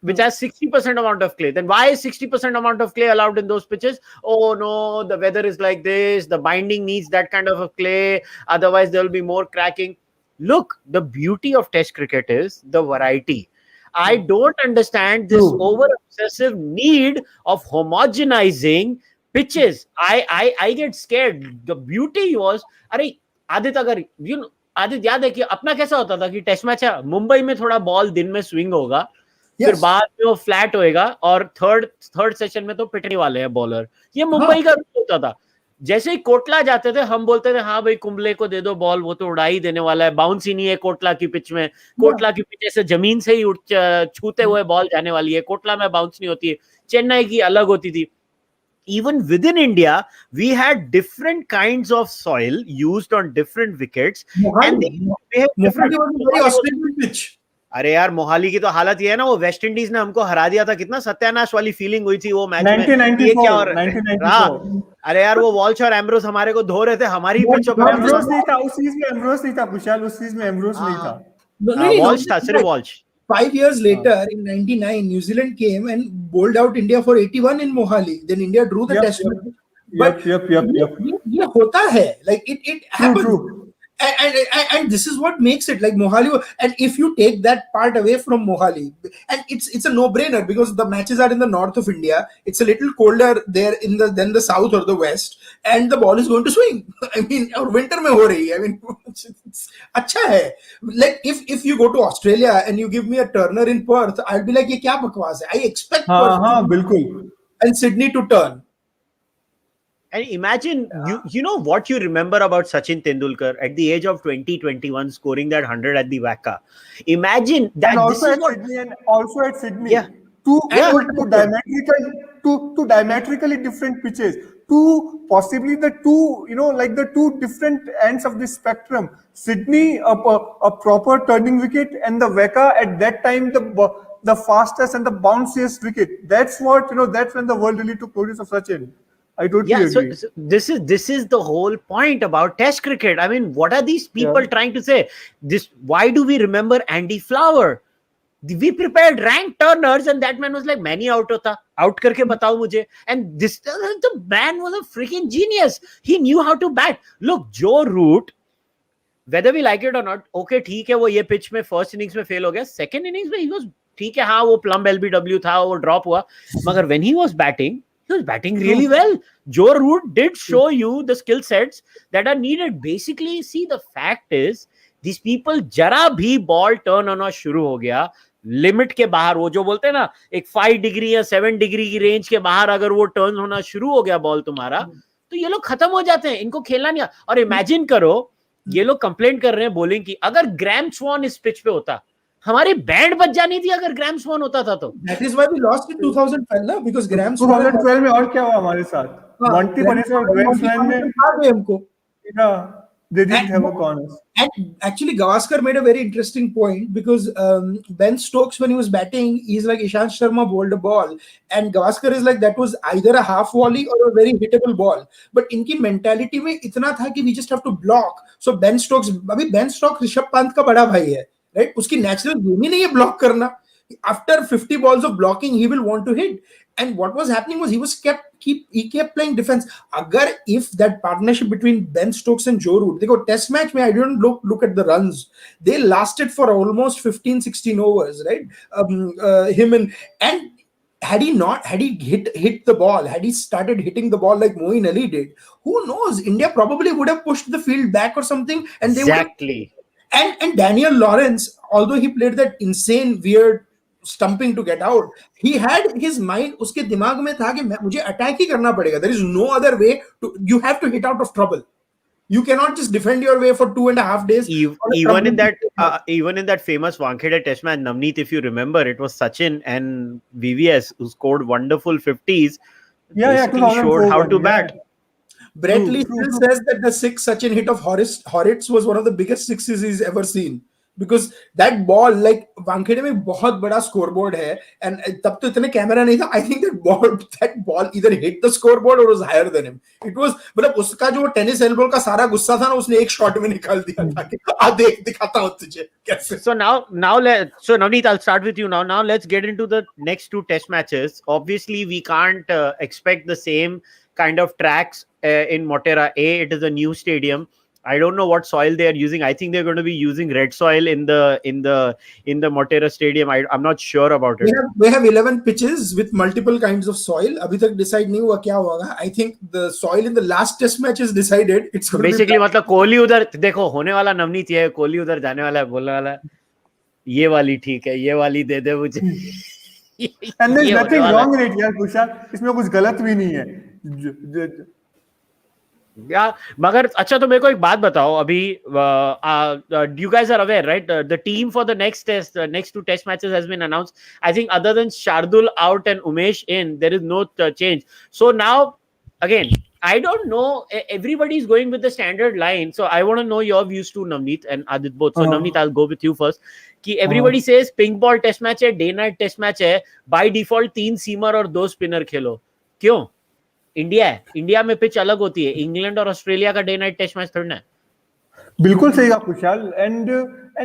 which has 60% amount of clay. Then why is 60% amount of clay allowed in those pitches? Oh no, the weather is like this. The binding needs that kind of a clay. Otherwise, there will be more cracking. Look, the beauty of Test cricket is the variety. I don't understand this over obsessive need of homogenizing pitches. I get scared. The beauty was, अरे आदित अगर आदित याद है कि अपना कैसा होता था कि टेस्ट मैच है, मुंबई में थोड़ा बॉल दिन में स्विंग होगा, फिर बाद में वो फ्लैट होएगा, और थर्ड सेशन में तो पिटने वाले हैं बॉलर. ये मुंबई का रूल होता था. जैसे ही कोटला जाते थे, हम बोलते थे हाँ भाई कुंबले को दे दो बॉल, वो तो उड़ा ही देने वाला है, बाउंस ही नहीं है कोटला की पिच में. कोटला की पिच ऐसे जमीन से ही छूते हुए बॉल जाने वाली है. कोटला में बाउंस नहीं होती है. चेन्नई की अलग होती थी. Even within India, we had different kinds of soil used on different wickets, and they have different. Very Australian pitch. अरे यार, मोहाली की तो हालत ये है ना, वो वेस्ट इंडीज ने हमको हरा दिया था, कितना सत्यानाश वाली फीलिंग हुई थी वो मैच में. 1994. अरे यार, वो वॉल्श और एम्ब्रोस हमारे को धो रहे थे, हमारी पिचों पे. एम्ब्रोस नहीं था उस चीज में, एम्ब्रोस नहीं था कुशाल, उस चीज में एम्ब्रोस नहीं था. वॉल्श था, सिर्फ Walsh. 5 years later, in '99, New Zealand came and bowled out India for 81 in Mohali. Then India drew the test match. But ये होता है, like it happens. True. And this is what makes it like Mohali. And if you take that part away from Mohali, and it's a no-brainer because the matches are in the north of India. It's a little colder there than the south or the west, and the ball is going to swing. I mean, or winter में हो रही है. I mean, it's अच्छा है. Like if you go to Australia and you give me a Turner in Perth, I'll be like ये क्या बकवास है. I expect Perth बिल्कुल. and Sydney to turn. And imagine, you know what you remember about Sachin Tendulkar at the age of 20-21 scoring that 100 at the Waka. Imagine that. And this is what, Sydney, and also at Sydney. Yeah. Two diametrically different pitches. Possibly the two different ends of the spectrum. Sydney, a proper turning wicket, and the Waka at that time the fastest and the bounciest wicket. That's what that's when the world really took notice of Sachin. I totally agree. So this is the whole point about Test cricket. I mean, what are these people trying to say? Why do we remember Andy Flower? We prepared ranked turners, and that man was like, "मैं नहीं out होता, out करके बताओ मुझे." And the man was a freaking genius. He knew how to bat. Look, Joe Root, whether we like it or not, okay, ठीक है, वो ये pitch में first innings में fail हो गया, second innings में he was ठीक है, हाँ वो plumb LBW था, वो drop हुआ, मगर when he was batting really well. Joe Root did show you the skill sets that are needed. Basically, see, the fact is, these people जरा भी ball turn होना शुरू हो गया, लिमिट के बाहर, वो जो बोलते हैं ना, एक 5 डिग्री या 7 डिग्री की रेंज के बाहर अगर वो टर्न होना शुरू हो गया बॉल तुम्हारा, तो ये लोग खत्म हो जाते हैं, इनको खेलना नहीं. और इमेजिन करो, ये लोग कंप्लेन कर रहे हैं बॉलिंग की, अगर ग्रैम स्वॉन इस पिच पे होता, हमारी बैंड बज जानी थी अगर ग्रैम स्वॉन होता था तो. That is why we lost in 2012 ना, because ग्रैम 2012 में और क्या हुआ हमारे साथ, Monty Paneer और ग्रैम स्वॉन ने हमको. They didn't have a corners. And actually, Gavaskar made a very interesting point because Ben Stokes, when he was batting, he's like Ishant Sharma bowled a ball, and Gavaskar is like that was either a half volley or a very hittable ball. But इनकी mentality में इतना था कि we just have to block. So Ben Stokes, अभी Ben Stokes Rishabh Pant का बड़ा भाई है. right? उसकी natural game ही नहीं है block करना. After 50 balls of blocking, he will want to hit. And what was happening was he kept playing defense. Agar if that partnership between Ben Stokes and Joe Root, they go test match, I didn't look at the runs. They lasted for almost 15, 16 overs, right? Him and had he hit the ball, had he started hitting the ball like Moeen Ali did, who knows? India probably would have pushed the field back or something, and they would have. Exactly. And Daniel Lawrence, although he played that insane weird stumping to get out, he had his mind, उसके दिमाग में था कि मुझे attack ही करना पड़ेगा. There is no other way to. You have to hit out of trouble. You cannot just defend your way for 2.5 days. Even in that famous Wankhede Test match, Navneet, if you remember, it was Sachin and VVS who scored wonderful 50s. Yeah, Basically 2004 showed how to one, bat. Brett Lee True, still true. says that the six Sachin hit of Horitz was one of the biggest sixes he's ever seen. Because that ball, like Wankhede में बहुत बड़ा scoreboard है, and तब तो इतने camera नहीं था. I think that ball either hit the scoreboard or was higher than him. It was, मतलब उसका जो टेनिस एल्बो का सारा गुस्सा था ना, उसने एक शॉट में निकाल दिया था कि आ देख दिखाता हूँ तुझे कैसे. So so Navneet, I'll start with you now. Now let's get into the next two test matches. Obviously, we can't expect the same kind of tracks in Motera. It is a new stadium. I don't know what soil they are using. I think they're going to be using red soil in the Motera Stadium. I'm not sure about it. We have 11 pitches with multiple kinds of soil. अभी तक decide नहीं हुआ क्या होगा. I think the soil in the last test match is decided. It's going Basically, to be मतलब कोहली उधर देखो होने वाला नवनीत ये है, कोहली उधर जाने वाला है, बोलने वाला है ये वाली ठीक है, ये वाली दे दे मुझे. And there's ये होने nothing वाला wrong in it, यार कुशाल. इसमें कुछ गलत भी नहीं है. या मगर अच्छा तो मेरे को एक बात बताओ अभी you guys are aware right the team for the next two test matches has been announced. I think other than Shardul out and Umesh in, there is no change. So now again I don't know, everybody is going with the standard line, so I want to know your views too, Navneet and Adit both. So Navneet, I'll go with you first. कि everybody says pink ball test match है, day night test match है, by default 3 seamer और 2 spinner खेलो. क्यों? India में pitch अलग होती है. England और ऑस्ट्रेलिया का डे नाइट टेस्ट मैच थोड़ा है. बिल्कुल सही कहा Kushal. And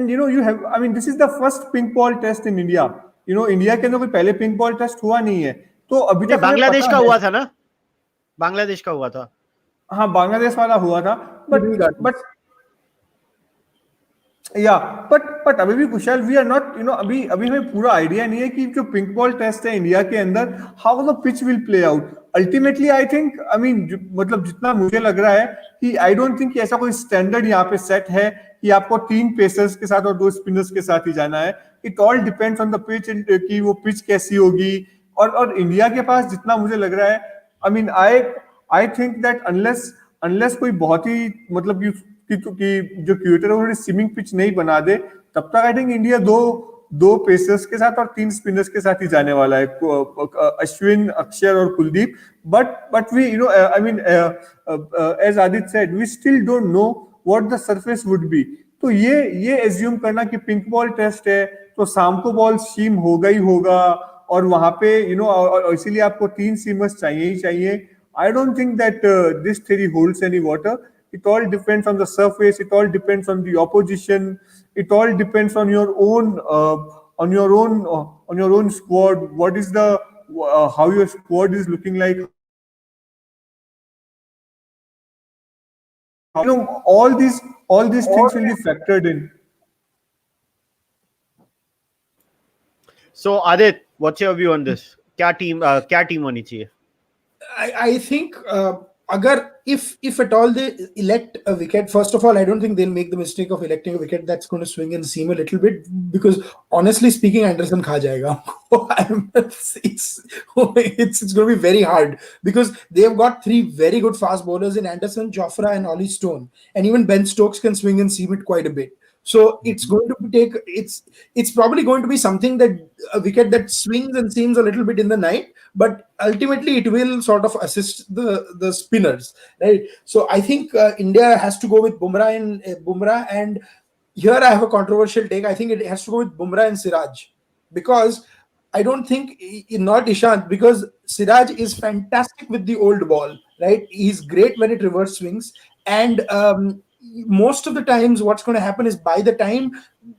you have, I mean, this is the first pink ball test in India. India के अंदर कोई पहले पिंक बॉल टेस्ट हुआ नहीं है, तो अभी तक बांग्लादेश का हुआ था ना, बांग्लादेश का हुआ था. हाँ, बांग्लादेश वाला हुआ था, बट बट अभी भी कुशाल, वी आर नॉट, अभी हमें पूरा आइडिया नहीं है कि जो पिंक बॉल टेस्ट है इंडिया के अंदर, how the pitch will play out ultimately. I think, I mean, मतलब जितना मुझे लग रहा है कि आई डोंट थिंक कि ऐसा कोई स्टैंडर्ड यहाँ पे सेट है कि आपको 3 पेसर्स के साथ और 2 स्पिनर्स के साथ ही जाना है. It all depends on the pitch, कि वो पिच कैसी होगी. और इंडिया के पास जितना मुझे लग रहा है, I mean, I think that unless कोई बहुत ही, मतलब कि जो क्रिएटर है वो स्विमिंग पिच नहीं बना दे, तब तक आई थिंक इंडिया दो पेसर्स के साथ और 3 स्पिनर्स के साथ ही जाने वाला है, अश्विन, अक्षर और Kuldeep. But we, I mean, as Aditya said, we still don't know what the surface would be. तो ये एज्यूम करना कि पिंक बॉल टेस्ट है तो शाम को बॉल सीम होगा ही होगा, और वहां पे इसीलिए आपको 3 सीमर्स चाहिए ही चाहिए. I don't think that this theory holds any water. It all depends on the surface. It all depends on the opposition. It all depends on your own squad. What is the how your squad is looking like? All these things will be factored in. So Adit, what's your view on this? क्या team होनी चाहिए? I think agar if at all they elect a wicket, first of all, I don't think they'll make the mistake of electing a wicket that's going to swing and seam a little bit, because honestly speaking, Anderson kha jayega. It's going to be very hard, because they've got 3 very good fast bowlers in Anderson, Jofra and Ollie Stone, and even Ben Stokes can swing and seam it quite a bit. So it's going to take, it's probably going to be something that a wicket that swings and seams a little bit in the night, but ultimately it will sort of assist the spinners, right? So I think India has to go with Bumrah, and here I have a controversial take. I think it has to go with Bumrah and Siraj, because I don't think, not Ishant, because Siraj is fantastic with the old ball, right? He's great when it reverse swings, and most of the times what's going to happen is by the time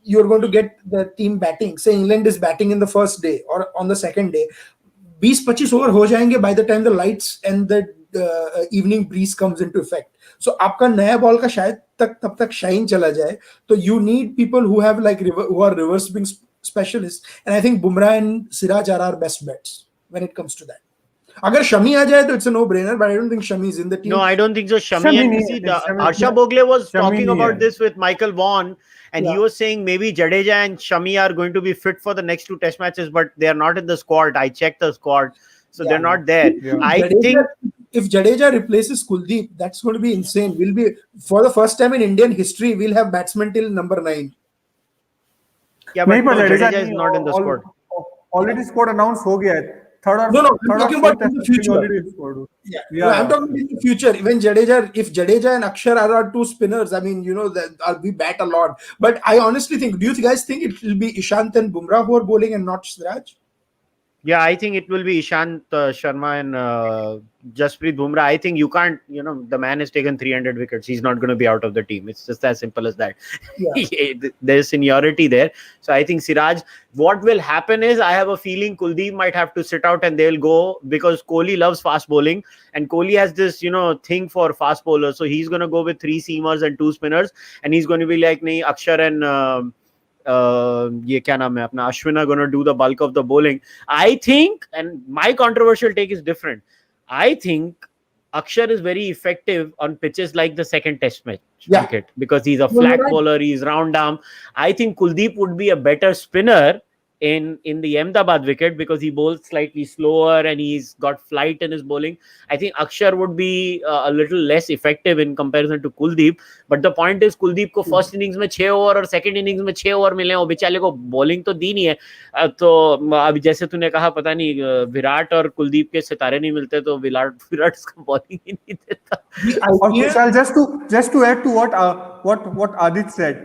you're going to get the team batting, say England is batting in the first day or on the second day, 20-25 over हो जाएंगे by the time the lights and the evening breeze comes into effect. So आपका नया ball का शायद तब तक shine चला जाए. तो you need people who have like who are reverse swing specialists, and I think Bumrah and Siraj are our best bets when it comes to that. अगर शमी आ जाए तो it's a no brainer, but I don't think Shami is in the team. No, I don't think so. Shami Shami and nahi see, hai, Shami- Harsha Bogle was Shami talking nahi about hai. this with Michael Vaughan, and he Yeah. was saying maybe Jadeja and Shami are going to be fit for the next two test matches, but they are not in the squad. I checked the squad, so Yeah. they're not there. Yeah. I think If Jadeja replaces Kuldeep, that's going to be insane. We'll be, for the first time in Indian history, we'll have batsmen till number 9. yeah, but नहीं पर no, Jadeja Jadeja is not in the squad. Already score announce हो गया है. Third No, no, I'm और talking about in the fourth future. Already scored. Yeah, no, I'm talking in the future. When if Jadeja and Akshar are our two spinners, I mean, that we bat a lot. But I honestly think, do you guys think it will be Ishant and Bumrah who are bowling and not Siraj? Yeah, I think it will be Ishant Sharma and Jasprit Bumrah. I think you can't, the man has taken 300 wickets. He's not going to be out of the team. It's just as simple as that. Yeah. There's seniority there. So I think Siraj, what will happen is I have a feeling Kuldeep might have to sit out and they'll go because Kohli loves fast bowling and Kohli has this, thing for fast bowlers. So he's going to go with 3 seamers and 2 spinners and he's going to be like, nahi, Akshar and ये क्या नाम है अपना Ashwin are going to do the bulk of the bowling. I think, and my controversial take is different. I think Akshar is very effective on pitches like the second test match cricket because he's a flat bowler, he's round arm. I think Kuldeep would be a better spinner in the Ahmedabad wicket because he bowls slightly slower and he's got flight in his bowling. I think Akshar would be a little less effective in comparison to Kuldeep. But the point is Kuldeep को first innings में 6 over और second innings में 6 over मिले और बेचारे को bowling तो दी नहीं है. तो अभी जैसे तूने कहा पता नहीं विराट और कुलदीप के सितारे नहीं मिलते तो विराट इसको bowling ही नहीं देता. और Kushal just to add to what Adit said,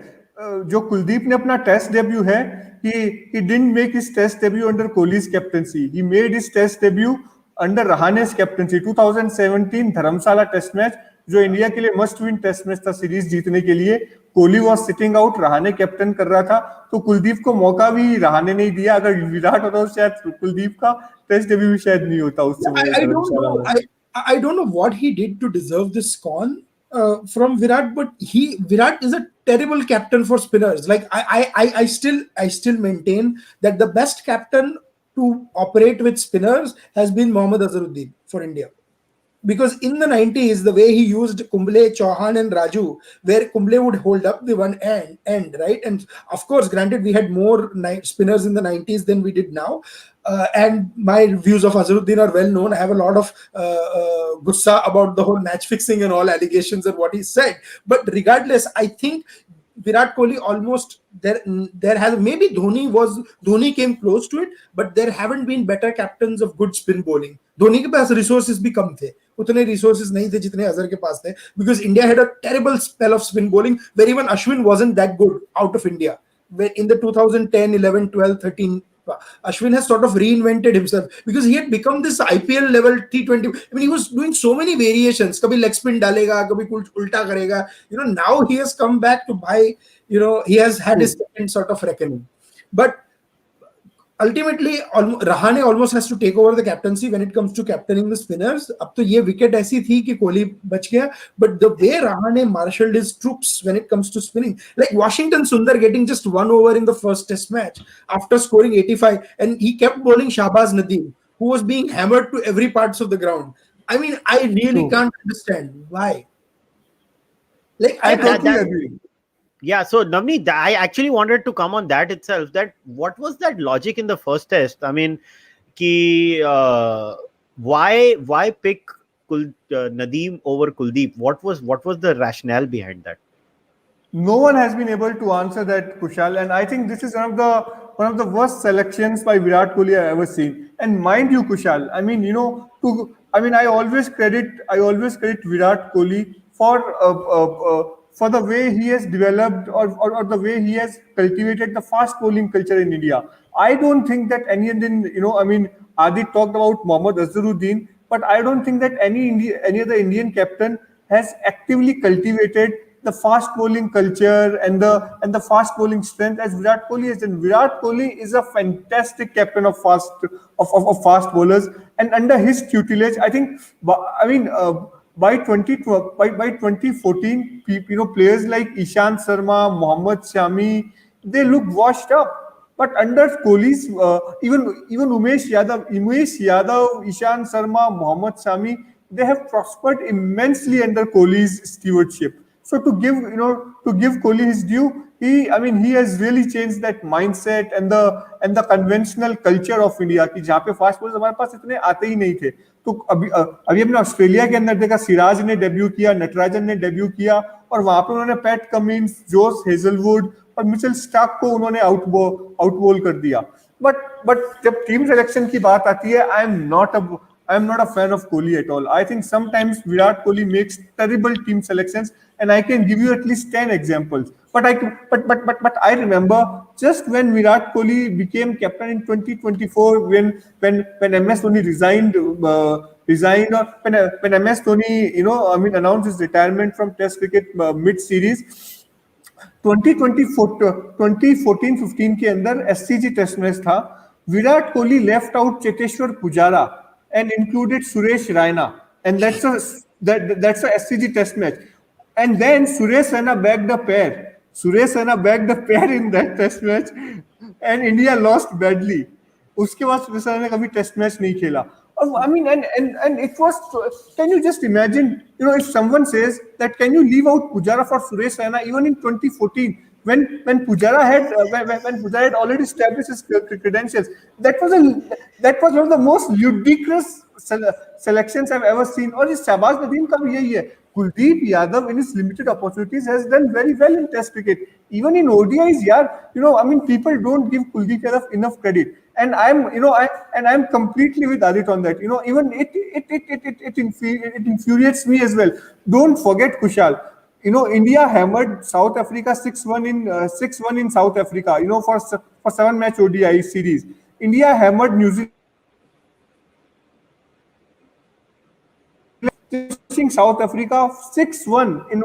जो कुलदीप ने अपना टेस्ट डेब्यू है, he didn't make his test debut under Kohli's captaincy. He made his test debut under Rahane's captaincy. 2017 Dharamshala test match जो इंडिया के लिए मस्ट विन टेस्ट मैच था series जीतने के लिए. Kohli was sitting out, Rahane captain कर रहा था, तो कुलदीप को मौका भी रहाने नहीं दिया. अगर विराट होता तो शायद कुलदीप का टेस्ट डेब्यू भी शायद नहीं होता उस समय. I don't know what he did to deserve this con from Virat, but Virat is a terrible captain for spinners. Like I still maintain that the best captain to operate with spinners has been Mohammad Azharuddin for India. Because in the 90s, the way he used Kumble, Chauhan and Raju, where Kumble would hold up the one end, right? And of course, granted, we had more spinners in the 90s than we did now. And my views of Azharuddin are well known. I have a lot of gussa about the whole match fixing and all allegations and what he said. But regardless, I think Virat Kohli almost there has maybe Dhoni came close to it, but there haven't been better captains of good spin bowling. Dhoni के पास resources भी कम थे, उतने resources नहीं थे जितने अजहर के पास थे, because India had a terrible spell of spin bowling where even Ashwin wasn't that good out of India. Where in the 2010, 11, 12, 13, Ashwin has sort of reinvented himself because he had become this IPL level T20. I mean, he was doing so many variations. Kabhi leg spin डालेगा, kabhi कुछ उल्टा करेगा. Now he has come back to buy. He has had his second sort of reckoning. But ultimately, Rahane almost has to take over the captaincy when it comes to captaining the spinners. अब तो ये wicket ऐसी थी कि कोहली बच गया. But the way Rahane marshaled his troops when it comes to spinning, like Washington Sundar getting just 1 over in the first test match after scoring 85, and he kept bowling Shahbaz Nadeem, who was being hammered to every parts of the ground. I mean, I really can't understand why. Like, I totally agree. Yeah, so Navneet, I actually wanted to come on that itself. That what was that logic in the first test? I mean, why pick Nadeem over Kuldeep? What was the rationale behind that? No one has been able to answer that, Kushal, and I think this is one of the worst selections by Virat Kohli I've ever seen. And mind you, Kushal, I mean, I always credit Virat Kohli for the way he has developed or the way he has cultivated the fast bowling culture in India. I don't think that any Indian, Aadit talked about Mohammad Azharuddin, but I don't think that any other Indian captain has actively cultivated the fast bowling culture and the fast bowling strength as Virat Kohli is. And Virat Kohli is a fantastic captain of fast bowlers. And under his tutelage, I think, I mean, by 2014, players like Ishant Sharma, Mohammad Shami, they look washed up. But under Kohli's, even Umesh Yadav, Ishan Sharma, Mohammad Shami, they have prospered immensely under Kohli's stewardship. So to give Kohli his due, he has really changed that mindset and the conventional culture of India कि जहाँ पे fast bowlers हमारे पास इतने आते ही नहीं थे. तो अभी हमने ऑस्ट्रेलिया के अंदर देखा, सिराज ने डेब्यू किया, नटराजन ने डेब्यू किया, और वहां पे उन्होंने पैट कमिंस, जोस हेजलवुड और मिचेल स्टार्क को उन्होंने आउट बॉल कर दिया. बट जब टीम सिलेक्शन की बात आती है, I am not a fan of Kohli at all. I think sometimes Virat Kohli makes terrible team selections, and I can give you at least 10 examples. But I remember just when Virat Kohli became captain in 2024, when MS Dhoni resigned, or when MS Dhoni announced his retirement from Test cricket mid-series. 2014-15 के अंदर SCG test match था. Virat Kohli left out Cheteshwar Pujara and included Suresh Raina, and that's a SCG test match. And then Suresh Raina bagged a pair. In that test match, and India lost badly. उसके बाद सुरेश रैना ने कभी test match नहीं खेला. I mean, and it was. Can you just imagine? If someone says that, can you leave out Pujara for Suresh Raina even in 2014, when Pujara had already established his credentials? That was one of the most ludicrous selections I've ever seen. और इस शहबाज नदीम का भी यही है. Kuldeep Yadav, in his limited opportunities, has done very well in Test cricket. Even in ODIs, people don't give Kuldeep Yadav enough credit. And I'm completely with Aadit on that. Even it infuriates me as well. Don't forget, Kushal. India hammered South Africa 6-1 in South Africa. For 7-match ODI series. India hammered New Zealand. South Africa 6-1 in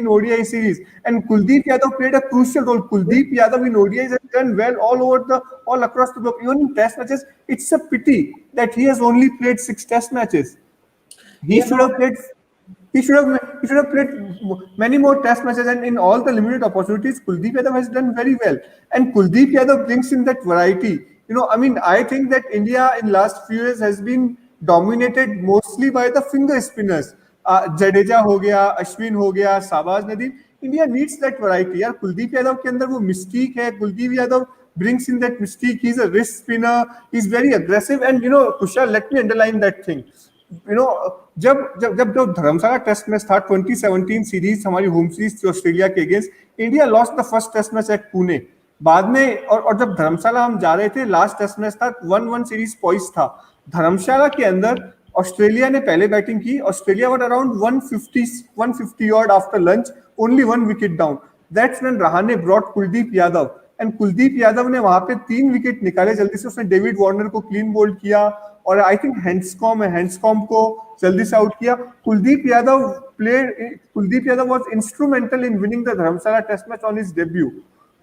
ODI series, and Kuldeep Yadav played a crucial role. Kuldeep Yadav in ODIs has done well all across the globe. Even in test matches, it's a pity that he has only played 6 test matches. He should have played many more test matches, and in all the limited opportunities, Kuldeep Yadav has done very well. And Kuldeep Yadav brings in that variety. I think that India in last few years has been dominated mostly by the finger spinners. Jadeja हो गया, Ashwin हो गया, Shahbaz Nadeem. India needs that variety. यार कुलदीप यादव के अंदर वो mystique है. Kuldeep Yadav brings in that mystique. He's a wrist spinner. He's very aggressive. And Kushal, let me underline that thing. जब धर्मशाला टेस्ट मैच था 2017 सीरीज, हमारी होम सीरीज थी ऑस्ट्रेलिया के against, India lost the first test match at Pune. बाद में और जब धर्मशाला हम जा रहे थे, लास्ट टेस्ट मैच था, 1-1 सीरीज पॉइस था. धर्मशाला के अंदर ऑस्ट्रेलिया ने पहले बैटिंग की. Australia were around 150 odd after lunch, only 1 wicket down. That's when Rahane brought Kuldeep Yadav, and Kuldeep Yadav ने वहां पे 3 विकेट निकाले जल्दी से. उसने डेविड वार्नर को क्लीन बोल्ड किया, और आई थिंक हैंड्सकॉम को जल्दी से आउट किया. Kuldeep Yadav was instrumental in winning the Dharamshala test match on his debut.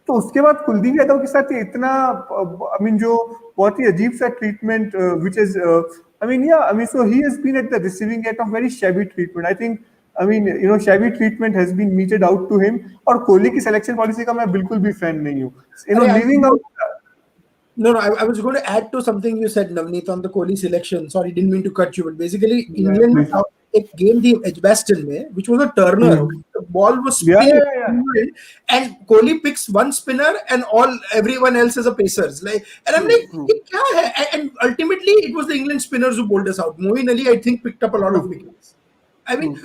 तो उसके बाद कुलदीप यादव के साथ ये इतना जो बहुत ही अजीब सा treatment, which is so he has been at the receiving end of very shabby treatment. I think shabby treatment has been meted out to him. और कोहली की सिलेक्शन पॉलिसी का मैं बिल्कुल भी फैन नहीं हूँ. Leaving out. No, I was going to add to something you said, Navneet, on the Kohli selection. Sorry, didn't mean to cut you, but basically, England एक game थी Edgbaston में, which was a turner. The ball was spinning, and Kohli picks one spinner, and everyone else is a pacers. And I'm like, ये क्या है? And ultimately, it was the England spinners who bowled us out. Moeen Ali, I think, picked up a lot of wickets. I mean,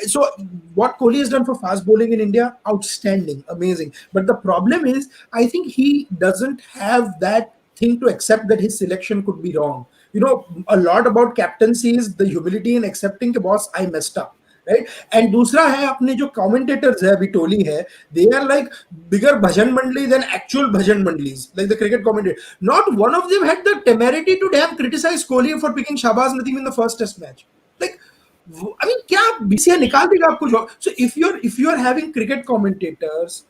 so what Kohli has done for fast bowling in India, outstanding, amazing. But the problem is, I think he doesn't have that thing to accept that his selection could be wrong. A lot about captaincy is the humility in accepting कि boss, I messed up, right? And दूसरा है अपने जो commentators है, अभी टोली है, they are like bigger bhajan mandali than actual bhajan mandalis, like the cricket commentator. Not one of them had the temerity to damn criticize Kohli for picking Shahbaz Nadeem in the first test match. Like, I mean, क्या BCI निकाल देगा आपको job. So if you're having cricket commentators,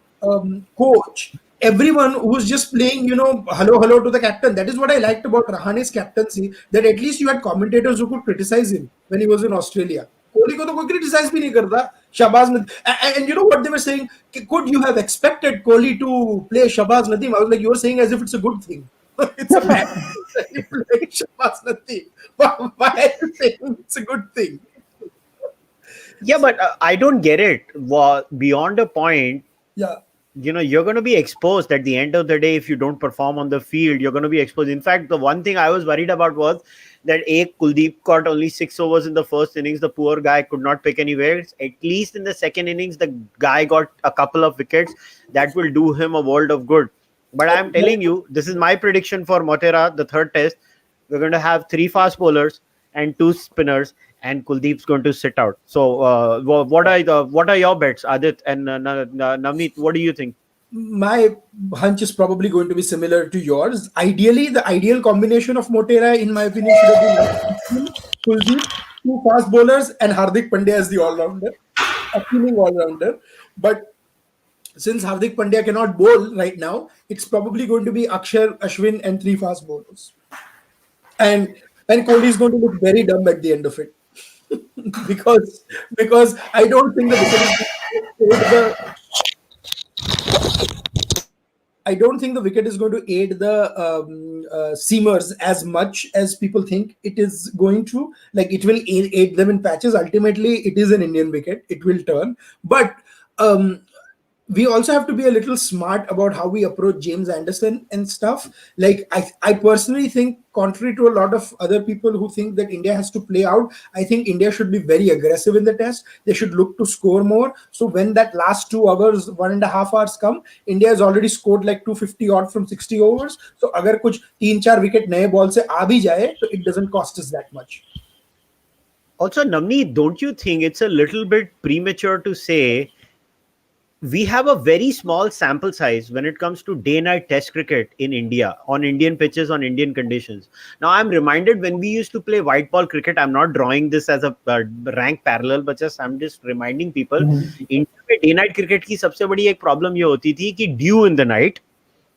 coach, everyone who's just playing, hello to the captain. That is what I liked about Rahane's captaincy. That at least you had commentators who could criticize him when he was in Australia. Kohli ko to koi criticize bhi nahi karta. Shahbaz Nadeem, and you know what they were saying? Could you have expected Kohli to play Shahbaz Nadeem? I was like, you were saying as if it's a good thing. It's a bad thing that he played Shahbaz Nadeem. Why are you saying it's a good thing? Yeah, but I don't get it. Beyond a point, Yeah. you're going to be exposed at the end of the day. If you don't perform on the field, you're going to be exposed. In fact, the one thing I was worried about was that Kuldeep got only 6 overs in the first innings. The poor guy could not pick any wickets. At least in the second innings, the guy got a couple of wickets. That will do him a world of good. But I'm telling you, this is my prediction for Motera, the third test. We're going to have 3 fast bowlers and 2 spinners, and Kuldeep's going to sit out. So, what are your bets, Adit and Navneet? What do you think? My hunch is probably going to be similar to yours. Ideally, the ideal combination of Motera, in my opinion, should have been Ashwin, Kuldeep, 2 fast bowlers, and Hardik Pandya as the all-rounder, appealing all-rounder. But since Hardik Pandya cannot bowl right now, it's probably going to be Akshar, Ashwin, and 3 fast bowlers. And Kohli is going to look very dumb at the end of it. because I don't think the wicket is going to aid the I don't think the wicket is going to aid the seamers as much as people think it is going to. Like, it will aid them in patches. Ultimately, it is an Indian wicket. It will turn. But um, we also have to be a little smart about how we approach James Anderson and stuff. Like, I personally think, contrary to a lot of other people who think that India has to play out, I think India should be very aggressive in the test. They should look to score more. So when that last 2 hours, 1.5 hours come, India has already scored like 250 odd from 60 overs. So अगर कुछ 3-4 wicket नए ball से आ भी जाए, so it doesn't cost us that much. Also, Navneet, don't you think it's a little bit premature to say we have a very small sample size when it comes to day night test cricket in India, on Indian pitches, on Indian conditions? Now, I'm reminded when we used to play white ball cricket, I'm not drawing this as a rank parallel, but I'm just reminding people, India में day night cricket की सबसे बड़ी एक problem ये होती थी कि dew in the night,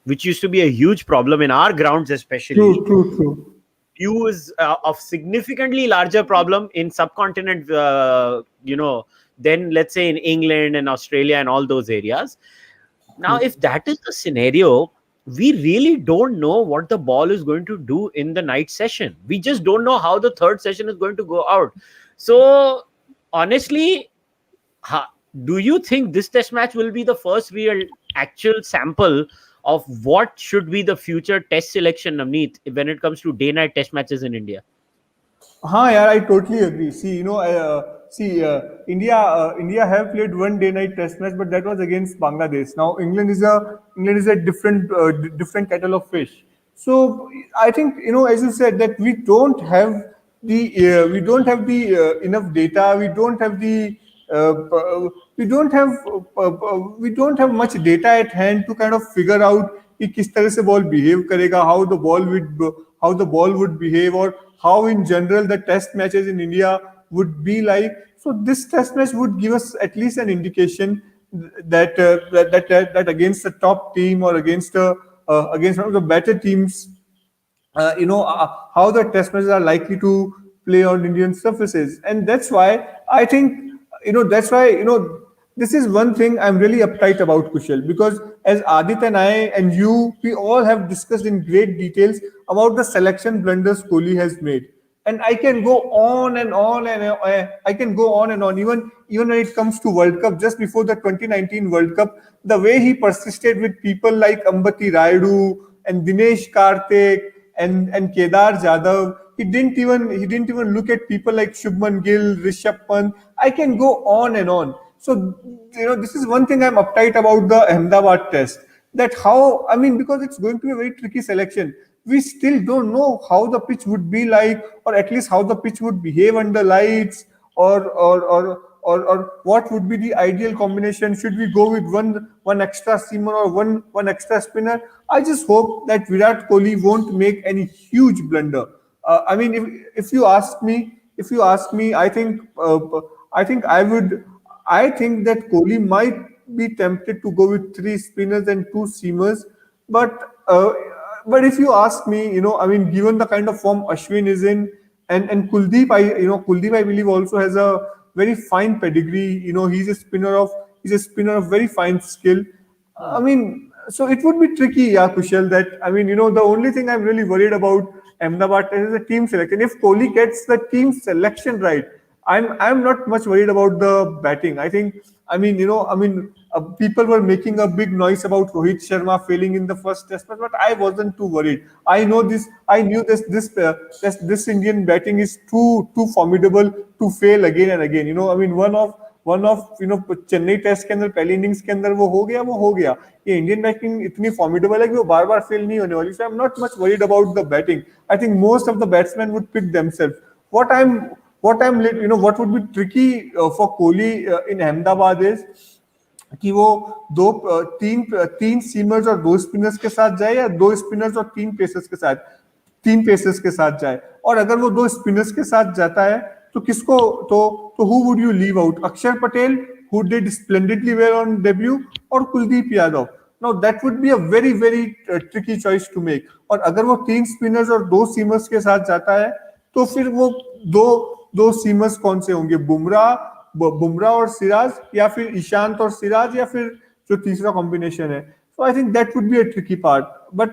which used to be a huge problem in our grounds especially. True. Dew is a significantly larger problem in subcontinent, than let's say in England and Australia and all those areas. Now, if that is the scenario, we really don't know what the ball is going to do in the night session. We just don't know how the third session is going to go out. So, honestly, do you think this test match will be the first real actual sample of what should be the future test selection, Navneet, when it comes to day-night test matches in India? हाँ यार, I totally agree. India have played one day-night test match, but that was against Bangladesh. Now England is a different kettle of fish. So I think, as you said, that we don't have the enough data. We don't have much data at hand to kind of figure out कि किस तरह से ball behave करेगा, how the ball would behave, or how in general the test matches in India would be like. So this test match would give us at least an indication that against the top team, or against one of the better teams, how the test matches are likely to play on Indian surfaces. And that's why I think, this is one thing I'm really uptight about, Kushal, because as Adit and I and you, we all have discussed in great details about the selection blunders Kohli has made. And I can go on and on, and I can go on and on. Even when it comes to World Cup, just before the 2019 World Cup, the way he persisted with people like Ambati Rayudu and Dinesh Karthik and Kedar Jadhav. He didn't even look at people like Shubman Gill, Rishabh Pant. I can go on and on. So this is one thing I'm uptight about the Ahmedabad test. That how, I mean, because it's going to be a very tricky selection. We still don't know how the pitch would be like, or at least how the pitch would behave under lights, or what would be the ideal combination. Should we go with one extra seamer or one extra spinner? I just hope that Virat Kohli won't make any huge blunder. I mean, if you ask me, if you ask me, I think I would. I think that Kohli might be tempted to go with three spinners and two seamers, but uh, but if you ask me, I mean, given the kind of form Ashwin is in, and Kuldeep, Kuldeep, I believe also has a very fine pedigree. He's a spinner of very fine skill. I mean, so it would be tricky, yeah, Kushal. That I mean, the only thing I'm really worried about Ahmedabad is the team selection. If Kohli gets the team selection right, I'm not much worried about the batting. People were making a big noise about Rohit Sharma failing in the first test match, but I wasn't too worried. I know this. I knew this Indian batting is too formidable to fail again and again. One of Chennai test के अंदर पहली innings के अंदर वो हो गया ये Indian batting इतनी फॉर्मिडेबल है कि वो बार बार फेल नहीं होने वाली so I am not much worried about the batting I think most of the batsman would pick themselves what would be tricky for Kohli in Ahmedabad is कि वो तीन सीमर्स और दो स्पिनर्स के साथ जाए या दो स्पिनर्स और तीन पेसर्स के साथ जाए और अगर वो दो स्पिनर्स के साथ जाता है तो किसको तो who would you leave out Akshar Patel who did splendidly well on debut और Kuldeep Yadav now that would be a very very tricky choice to make और अगर वो तीन स्पिनर्स और दो सीमर्स के साथ जाता है तो फिर वो दो दो सीमर्स कौन से होंगे बुमराह और सिराज या फिर ईशांत और सिराज या फिर जो तीसरा कॉम्बिनेशन है so I think that would be a tricky part but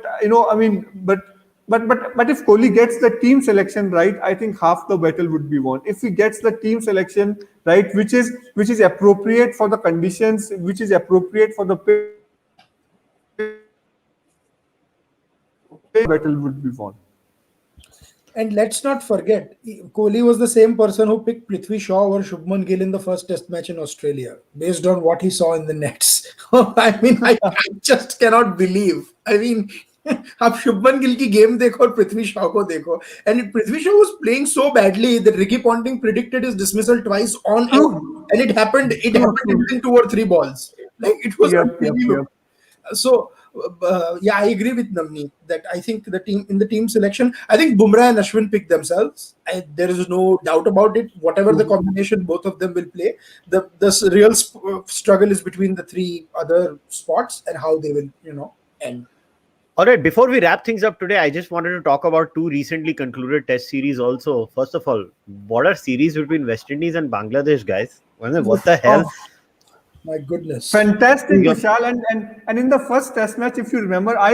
But if Kohli gets the team selection right, I think half the battle would be won. If he gets the team selection right, which is appropriate for the conditions, which is appropriate for the pitch, battle would be won. And let's not forget, Kohli was the same person who picked Prithvi Shaw over Shubman Gill in the first Test match in Australia, based on what he saw in the nets. I mean, I just cannot believe. I mean, आप शुभमन गिल की game देखो और पृथ्वी शॉ को देखो and Prithvi Shaw was playing so badly that Ricky Ponting predicted his dismissal twice on air and it happened within 2 or 3 balls like it was unbelievable. So yeah, I agree with Navneet that I think the team selection, I think Bumrah and Ashwin pick themselves. There is no doubt about it. Whatever the combination, both of them will play. The real struggle is between the three other spots and how they will end. All right, before we wrap things up today, I just wanted to talk about two recently concluded test series also. First of all, what are series between West Indies and Bangladesh, guys? What the hell? My goodness. Fantastic, Vishal. And in the first test match, if you remember, I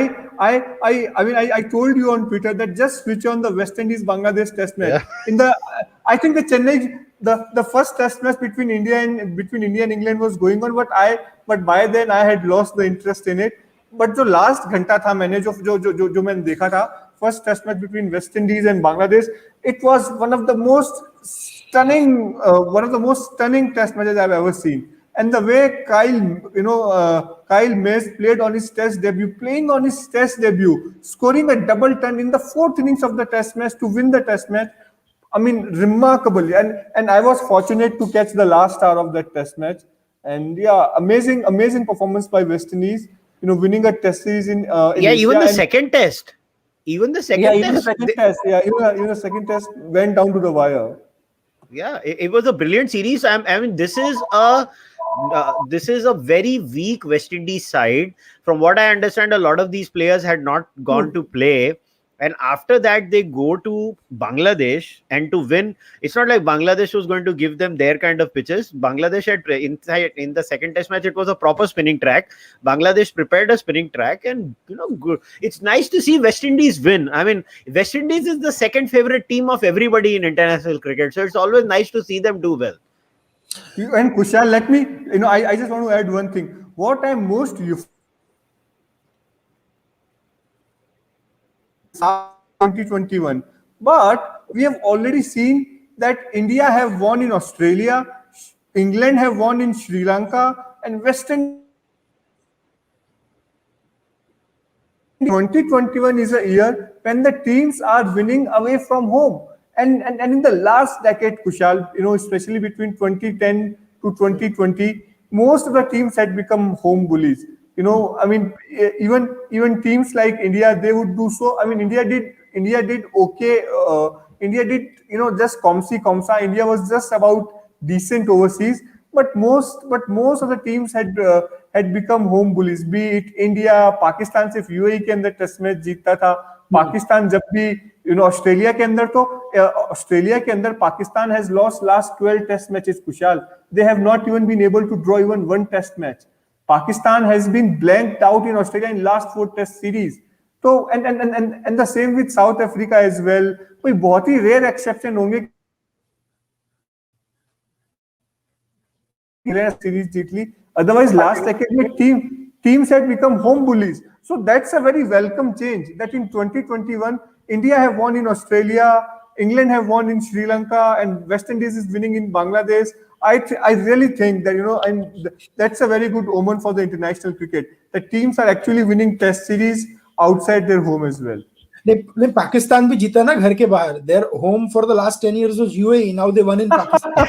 told you on Twitter that just switch on the West Indies Bangladesh test match. Yeah. I think the Chennai the first test match between India and England was going on, but by then I had lost the interest in it. But जो last घंटा था मैंने जो मैंने देखा था first test match between West Indies and Bangladesh it was one of the most stunning test matches I have ever seen and the way Kyle Mays played on his test debut scoring a double ton in the fourth innings of the test match to win the test match. I mean, remarkable. And I was fortunate to catch the last hour of that test match. And yeah, amazing performance by West Indies. Winning a test series in Asia. Even the second test. Even the second test went down to the wire. Yeah, it was a brilliant series. I mean, this is a very weak West Indies side. From what I understand, a lot of these players had not gone to play. And after that, they go to Bangladesh and to win. It's not like Bangladesh was going to give them their kind of pitches. Bangladesh had in the second test match, it was a proper spinning track. Bangladesh prepared a spinning track, and good. It's nice to see West Indies win. I mean, West Indies is the second favorite team of everybody in international cricket, so it's always nice to see them do well. And Kushal, let me, I just want to add one thing. What I'm most 2021, but we have already seen that India have won in Australia, England have won in Sri Lanka, and West Indies. 2021 is a year when the teams are winning away from home. And in the last decade, Kushal, especially between 2010 to 2020, most of the teams had become home bullies. I mean, even teams like India, they would do so. I mean, India did okay India did, just comsi comsa. India was just about decent overseas, but most of the teams had become home bullies. Be it India, Pakistan सिर्फ UAE के अंदर test match जीतता था. पाकिस्तान जब भी Australia के अंदर, तो ऑस्ट्रेलिया के अंदर Pakistan has lost last 12 test matches. Kushal, they have not even been able to draw even one test match. Pakistan has been blanked out in Australia in last 4 Test series. तो and the same with South Africa as well. कोई बहुत ही rare exception होंगे series जीत ली. Otherwise, last decade में teams had become home bullies. So that's a very welcome change. That in 2021, India have won in Australia, England have won in Sri Lanka, and West Indies is winning in Bangladesh. I really think that, and that's a very good omen for the international cricket. The teams are actually winning Test series outside their home as well. नहीं, पाकिस्तान भी जीता ना घर के बाहर. Their home for the last 10 years was UAE. Now they won in Pakistan.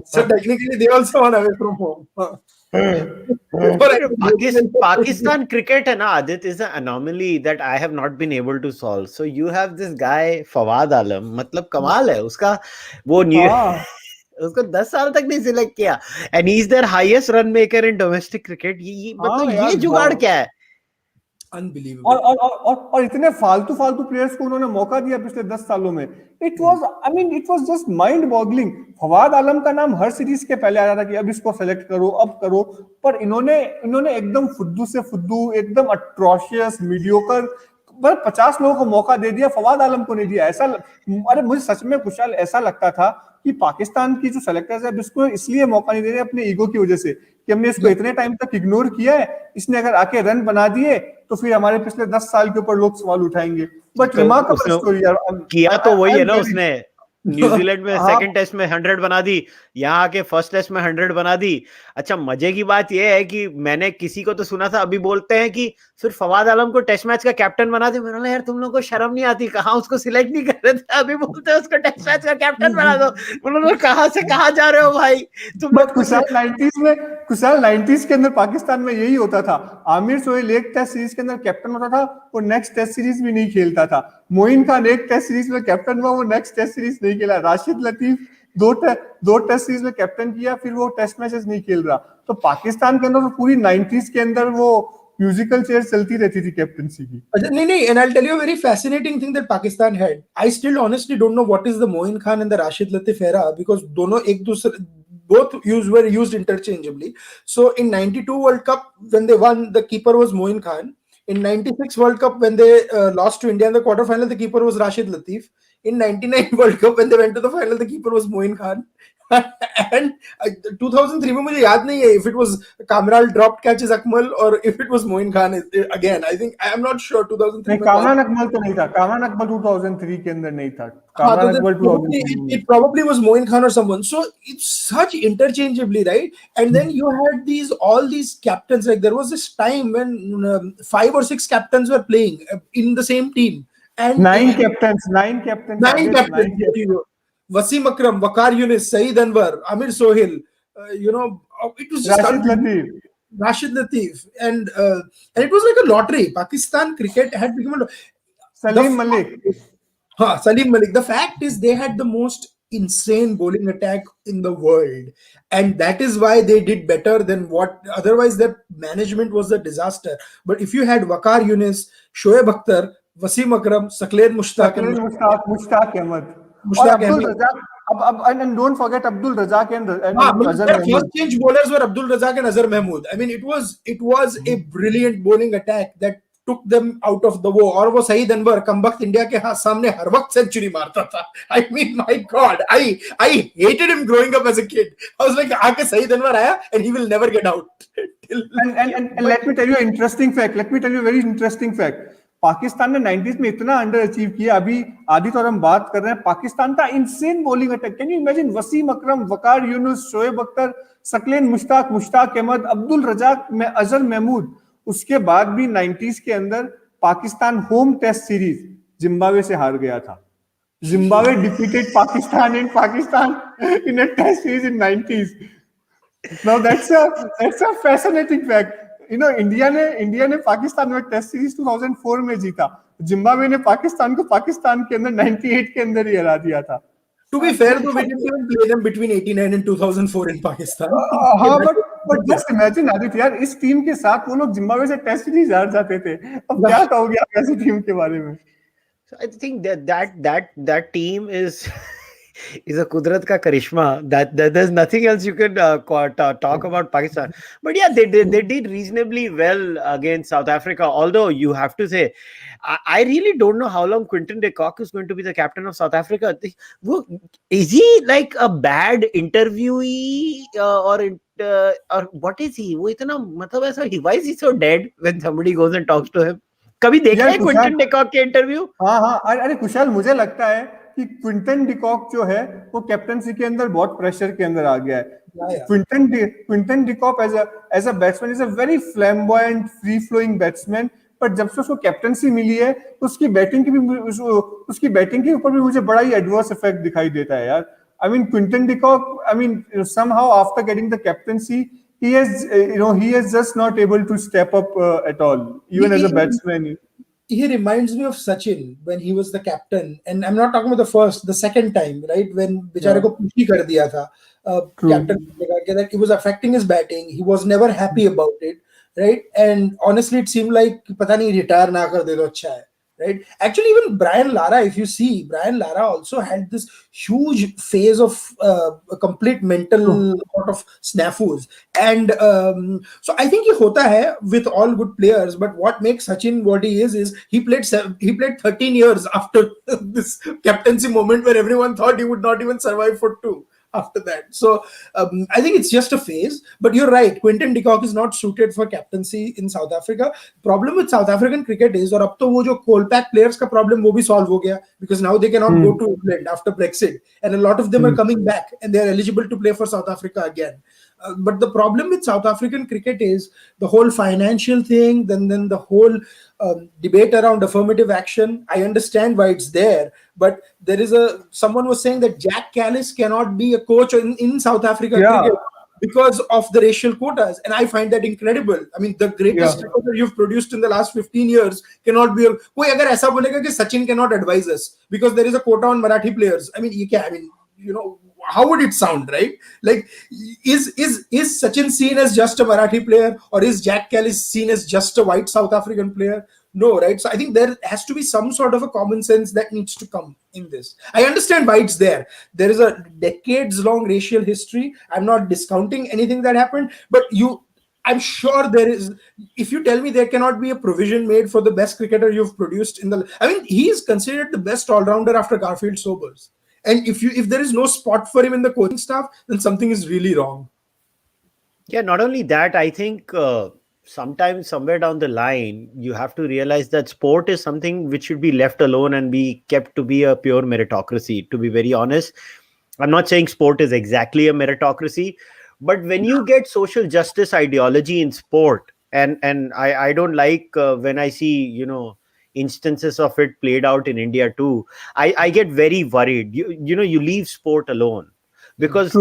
So technically they also won away from home. Pakistan cricket है ना, Adit, is an anomaly that I have not been able to solve. So you have this guy Fawad आलम, मतलब कमाल है उसका. वो उसको 10 साल तक नहीं सिलेक्ट किया, and he is their highest run maker in domestic cricket. मतलब ये जुगाड़ क्या है? Unbelievable. और इतने फालतू प्लेयर्स को उन्होंने मौका दिया पिछले 10 सालों में. It was just mind boggling. Fawad Alam का नाम हर सीरीज के पहले आ रहा था कि अब इसको सेलेक्ट करो, अब करो. पर इन्होंने एकदम फुद्दू से फुद्दू, एकदम अट्रोशियस, मीडियोकर 50 लोगों को मौका दे दिया, फवाद आलम को नहीं दिया. ऐसा, अरे मुझे सच में कुशाल ऐसा लगता था कि पाकिस्तान की जो सेलेक्टर्स है, इसको इसलिए मौका नहीं दे रहे अपने ईगो की वजह से कि हमने इसको इतने टाइम तक इग्नोर किया है, इसने अगर आके रन बना दिए तो फिर हमारे पिछले 10 साल के ऊपर लोग सवाल उठाएंगे. बट रिमार्केबल स्टोरी यार. किया तो वही है ना उसने. न्यूजीलैंड में सेकंड टेस्ट में 100 बना दी, यहाँ आके फर्स्ट टेस्ट में 100 बना दी. अच्छा, मजे की बात यह है कि मैंने किसी को तो सुना था, अभी बोलते हैं कि फिर फवाद आलम को टेस्ट मैच का कैप्टन बना दे. मैंने बोला यार तुम लोगों को शर्म नहीं आती, कहाँ उसको सिलेक्ट नहीं कर रहे थे, अभी बोलते हैं उसको टेस्ट मैच का कैप्टन बना दो. बोलो कहाँ से कहाँ जा रहे हो भाई तुम लोग. कुशाल 90s के अंदर पाकिस्तान में यही होता था. आमिर सोहेल एक टेस्ट सीरीज के अंदर कैप्टन होता था, वो नेक्स्ट टेस्ट सीरीज भी नहीं खेलता था. मोइन खान एक टेस्ट सीरीज में कैप्टन हुआ, वो नेक्स्ट टेस्ट सीरीज नहीं खेला. राशिद लतीफ दो टेस्ट सीरीज में कैप्टन किया, फिर वो टेस्ट मैचेस नहीं खेल रहा. तो पाकिस्तान के अंदर तो पूरी 90s के अंदर वो म्यूजिकल चेयर चलती रहती थी कैप्टनसी की. नहीं, and I'll tell you a very fascinating thing that Pakistan had. I still honestly don't know what is the Moin Khan and the Rashid Latif era, because दोनों एक दूसरे, both were used interchangeably. So in 92 World Cup when they won, the keeper was Moin Khan. In 96 World Cup when they lost to India in the quarterfinal, the keeper was Rashid Latif. In 99 World Cup when they went to the final, the keeper was Moin Khan. And 2003 में मुझे याद नहीं है if it was Kamral dropped catches Akmal or if it was Moin Khan again. I think I am not sure. 2003 नहीं, कामरान अकमल तो नहीं था. कामरान अकमल 2003 के अंदर नहीं था. Kamran Akmal 2003. It probably was Moin Khan or someone. So it's such interchangeably, right? And then you had all these captains. Like there was this time when 5 or 6 captains were playing in the same team. And nine captains. Wasim Akram, Waqar Yunus, Saeed Anwar, Amir Sohail, it was just Rashid Latif, and it was like a lottery. Pakistan cricket had become a Salim Malik. Salim Malik. The fact is, they had the most insane bowling attack in the world, and that is why they did better than what otherwise their management was a disaster. But if you had Waqar Yunus, Shoaib Akhtar, Wasim Akram, Saqlain Mushtaq Ahmed. And don't forget Abdul Razak and Azhar Mahmood. First change bowlers were Abdul Razak and Azhar Mahmood. I mean, it was a brilliant bowling attack that took them out of the war. और वो Saeed Anwar कमबख्त India के सामने हर वक्त century मारता था. I mean, my God, I hated him growing up as a kid. I was like, आके सईद अनवर आया and he will never get out. And let me tell you an interesting fact. Let me tell you a very interesting fact. Pakistan ने 90s में इतना under achieve किया. अभी आदित और हम बात कर रहे हैं, पाकिस्तान का insane bowling attack. Can you imagine? Wasim Akram, Waqar Younis, Shoaib Akhtar, Saqlain Mushtaq Ahmed, Abdul Razzaq, Azhar Mahmood. उसके बाद भी 90s के अंदर Pakistan home test series Zimbabwe से हार गया था. Zimbabwe defeated Pakistan in a test series in 90s. Now that's a fascinating fact. India ने पाकिस्तान में टेस्ट सीरीज 2004 में जीता, जिम्बाब्वे ने पाकिस्तान को पाकिस्तान के अंदर 98 के अंदर ही हरा दिया था. To be fair, though, we didn't even play them between 89 and 2004 in Pakistan. हाँ, बट जस्ट इमेजिन आदित्य यार, इस टीम के साथ वो लोग जिम्बाब्वे से टेस्ट सीरीज हार जाते थे. अब क्या कहोगे आप ऐसी टीम के बारे में? So I think that team is is a Kudrat ka karishma. That there's nothing else you can talk about Pakistan. But yeah, they did reasonably well against South Africa. Although you have to say, I really don't know how long Quinton de Kock is going to be the captain of South Africa. Is he like a bad interviewee or what is he? वो इतना मतलब ऐसा, why is he so dead when somebody goes and talks to him? कभी देखा है Quinton de Kock के interview? हाँ, अरे कुशाल, मुझे लगता है कि क्विंटन डिकॉक जो है वो कैप्टनसी के अंदर बहुत प्रेशर के अंदर आ गया है. Quinton de Kock as a batsman is a very flamboyant, free flowing batsman, पर जब से उसको कैप्टनसी मिली है तो उसकी बैटिंग के ऊपर भी मुझे बड़ा ही एडवर्स इफेक्ट दिखाई देता है यार. I mean, Quinton de Kock, somehow after getting the captaincy, he has just not able to step up at all, even as a batsman. He reminds me of Sachin when he was the captain, and I'm not talking about the second time, right? When बेचारे को push ही कर दिया था captain that it was affecting his batting. He was never happy about it, right? And honestly, it seemed like पता नहीं retire ना कर दे तो अच्छा है. Right. Actually, even Brian Lara, if you see, Brian Lara also had this huge phase of a complete mental sort of snafus, and so I think he hota hai with all good players. But what makes Sachin what he is he played 13 years after this captaincy moment where everyone thought he would not even survive for 2 after that. So I think it's just a phase. But you're right, Quinton de Kock is not suited for captaincy in South Africa. Problem with South African cricket is, और अब तो वो जो Kolpak players का problem वो भी solve हो गया, because now they cannot go to England after Brexit, and a lot of them are coming back and they are eligible to play for South Africa again. But the problem with South African cricket is the whole financial thing, then the whole debate around affirmative action. I understand why it's there, but there is someone was saying that Jack Callis cannot be a coach in South Africa cricket because of the racial quotas, and I find that incredible. I mean, the greatest cricketer you've produced in the last 15 years cannot be कोई अगर ऐसा बोलेगा कि Sachin cannot advise us because there is a quota on Marathi players. I mean, how would it sound, right? Like, is Sachin seen as just a Marathi player, or is Jack Callis seen as just a white South African player? No, right? So I think there has to be some sort of a common sense that needs to come in this. I understand why it's there. There is a decades-long racial history. I'm not discounting anything that happened, but I'm sure there is. If you tell me there cannot be a provision made for the best cricketer you've produced he is considered the best all-rounder after Garfield Sobers. And if there is no spot for him in the coaching staff, then something is really wrong. Yeah, not only that, I think sometimes somewhere down the line, you have to realize that sport is something which should be left alone and be kept to be a pure meritocracy. To be very honest, I'm not saying sport is exactly a meritocracy, but when you get social justice ideology in sport, and I don't like when I see, instances of it played out in India too, I get very worried. You leave sport alone, because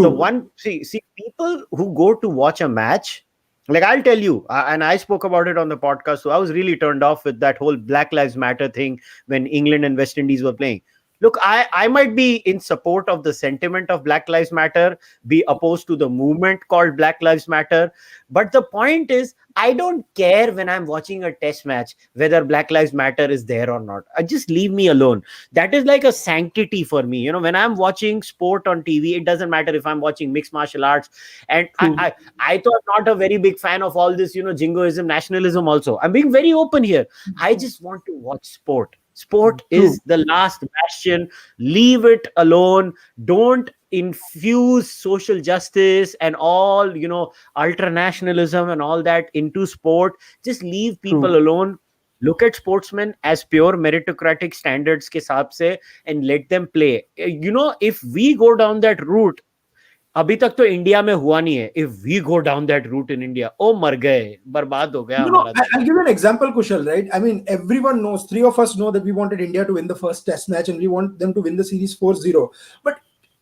see people who go to watch a match, like I'll tell you, and I spoke about it on the podcast, so I was really turned off with that whole Black Lives Matter thing when England and West Indies were playing. Look, I might be in support of the sentiment of Black Lives Matter, be opposed to the movement called Black Lives Matter. But the point is, I don't care when I'm watching a test match whether Black Lives Matter is there or not. Just leave me alone. That is like a sanctity for me. When I'm watching sport on TV, it doesn't matter if I'm watching mixed martial arts. And I thought not a very big fan of all this, jingoism, nationalism also. I'm being very open here. I just want to watch sport. Sport is the last bastion. Leave it alone. Don't infuse social justice and all, ultranationalism and all that into sport. Just leave people alone. Look at sportsmen as pure meritocratic standards ke hisab se and let them play. If we go down that route, अभी तक तो India में हुआ नहीं है. If we go down that route in India, मर गए, बर्बाद हो गया हमारा. I'll give you an example, Kushal, right? I mean, everyone knows, 3 of us know that we wanted India to win the first test match and we want them to win the series 4-0. But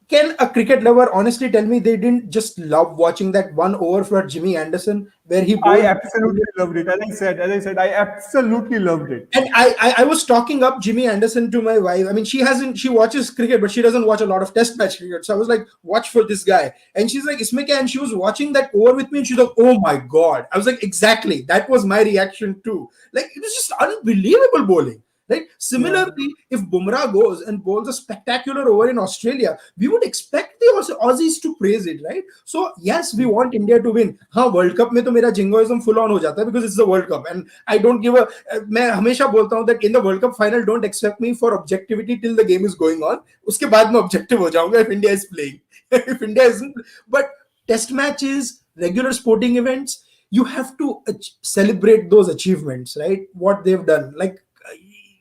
Can a cricket lover honestly tell me they didn't just love watching that one over for Jimmy Anderson where he I bowled? absolutely loved it. As I said, I absolutely loved it. And I was talking up Jimmy Anderson to my wife. I mean, she watches cricket, but she doesn't watch a lot of test match cricket. So I was like, watch for this guy. And she's like, Isme kya? And she was watching that over with me, and she's like, oh my God. I was like, exactly. That was my reaction too. Like, it was just unbelievable bowling. Right? Yeah. Similarly, if Bumrah goes and bowls a spectacular over in Australia, we would expect the Aussies to praise it, right? So yes, we want India to win. हाँ, World Cup में तो मेरा jingoism full on हो जाता है because it's the World Cup and I don't give a मैं हमेशा बोलता हूँ that in the World Cup final don't expect me for objectivity till the game is going on. उसके बाद मैं objective हो जाऊंगा if India is playing. If India isn't, but test matches, regular sporting events, you have to celebrate those achievements, right? What they've done. Like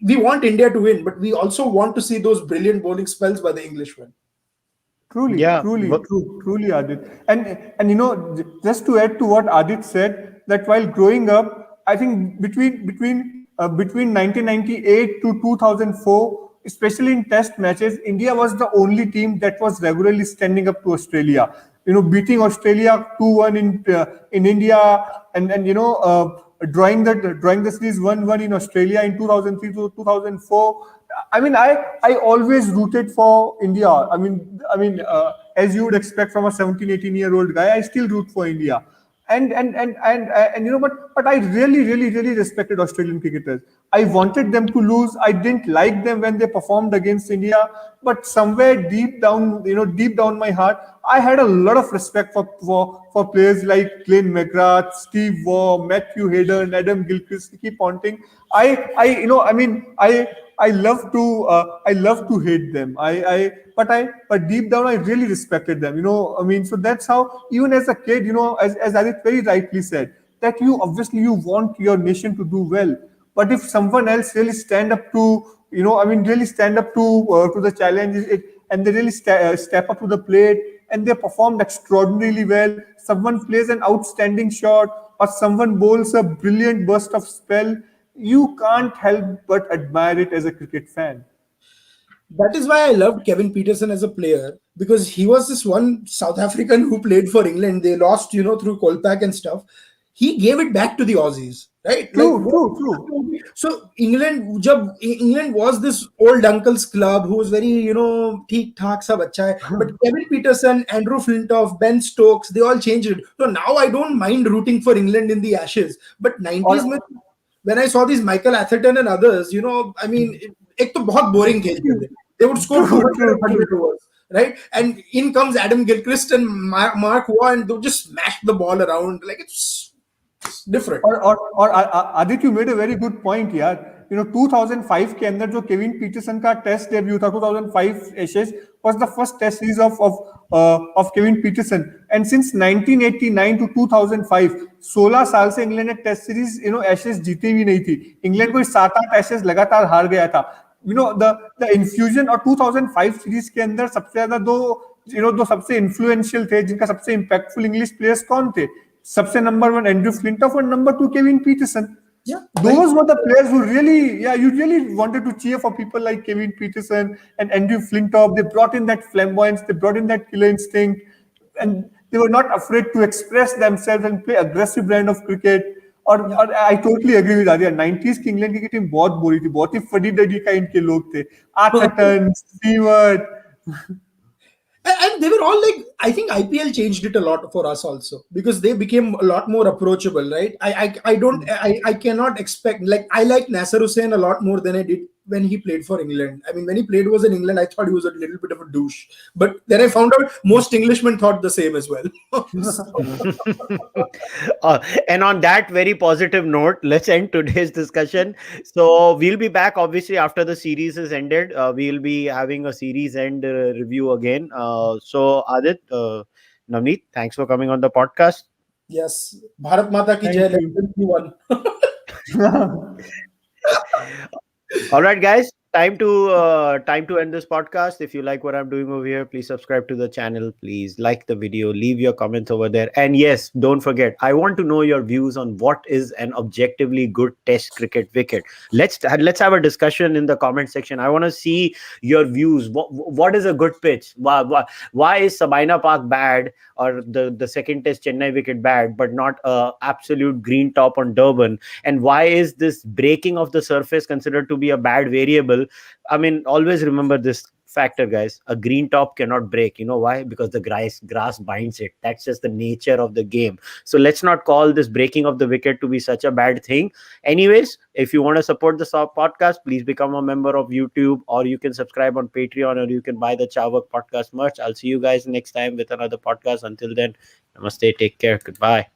we want India to win, but we also want to see those brilliant bowling spells by the Englishmen. Truly, Yeah. truly, truly, Adit. And just to add to what Adit said, that while growing up, I think between 1998 to 2004, especially in Test matches, India was the only team that was regularly standing up to Australia. Beating Australia 2-1 in India, and drawing the series 1-1 in Australia in 2003 to 2004. I mean, I always rooted for India. As you would expect from a 17, 18-year-old guy, I still root for India. But I really respected Australian cricketers. I wanted them to lose. I didn't like them when they performed against India. But somewhere deep down my heart, I had a lot of respect for players like Glenn McGrath, Steve Waugh, Matthew Hayden, Adam Gilchrist. Keep pointing. I love to hate them. But deep down I really respected them. So that's how, even as a kid, as Adit very rightly said, that you obviously you want your nation to do well. But if someone else really stand up to, really stand up to the challenge, and they really step up to the plate, and they performed extraordinarily well. Someone plays an outstanding shot, or someone bowls a brilliant burst of spell, you can't help but admire it as a cricket fan. That is why I loved Kevin Peterson as a player because he was this one South African who played for England. They lost, through Kolpak and stuff. He gave it back to the Aussies, right? Like True, true, true. so England was this old uncle's club who was very ठीक ठाक सा बच्चा है. But Kevin Peterson, Andrew Flintoff, Ben Stokes, they all changed it. So now I don't mind rooting for England in the Ashes. But 90s और में when I saw these Michael Atherton and others, I mean, एक तो बहुत boring खेलते थे. They would score true, 200 true, true. overs, right? And in comes Adam Gilchrist and Mark Waugh, and they would just smash the ball around. Like it's different. और Aditya, you made a very good point यार. 2005 के अंदर जो Kevin Pietersen का test debut था, 2005 Ashes was the first test series of Kevin Peterson, and since 1989 to 2005 16 साल से England ने टेस्ट सीरीज एशेज जीती भी नहीं थी. इंग्लैंड को 7-8 एशेज लगातार हार गया था. द इन्फ्यूजन, और 2005 सीरीज के अंदर सबसे ज्यादा दो सबसे इन्फ्लुएंशियल थे, जिनका सबसे इंपैक्टफुल इंग्लिश प्लेयर्स कौन थे? सबसे नंबर 1 एंड्रू फ्लिंटॉफ और number 2 Kevin Pietersen. Yeah, Those were the players who you really wanted to cheer for people like Kevin Peterson and Andrew Flintoff. They brought in that flamboyance, they brought in that killer instinct, and they were not afraid to express themselves and play aggressive brand of cricket. और I totally agree with Arya. 90s की England की team बहुत बुरी थी, बहुत ही फटी डडी kind के लोग थे. आर्थरटन, Stewart. and they were all like, I think IPL changed it a lot for us also because they became a lot more approachable, right? I cannot expect, like, I like Nasser Hussain a lot more than I did when he played for England. I mean, when he played was in England, I thought he was a little bit of a douche, but then I found out most Englishmen thought the same as well. And on that very positive note, let's end today's discussion. So we'll be back obviously after the series is ended. We'll be having a series end review again. So Adit, Navneet, thanks for coming on the podcast. Yes, Bharat Mata ki Thank jai, you. let's won. All right, guys. time to end this podcast. If you like what I'm doing over here, please subscribe to the channel, please like the video, leave your comments over there, and yes, don't forget, I want to know your views on what is an objectively good test cricket wicket. Let's have a discussion in the comment section. I want to see your views. What is a good pitch? Why is Sabina Park bad, or the second test Chennai wicket bad, but not absolute green top on Durban? And why is this breaking of the surface considered to be a bad variable? I mean, always remember this factor, guys. A green top cannot break. You know why? Because the grass binds it. That's just the nature of the game. So let's not call this breaking of the wicket to be such a bad thing. Anyways, if you want to support the podcast, please become a member of YouTube, or you can subscribe on Patreon, or you can buy the Chavak podcast merch. I'll see you guys next time with another podcast. Until then, namaste, take care, goodbye.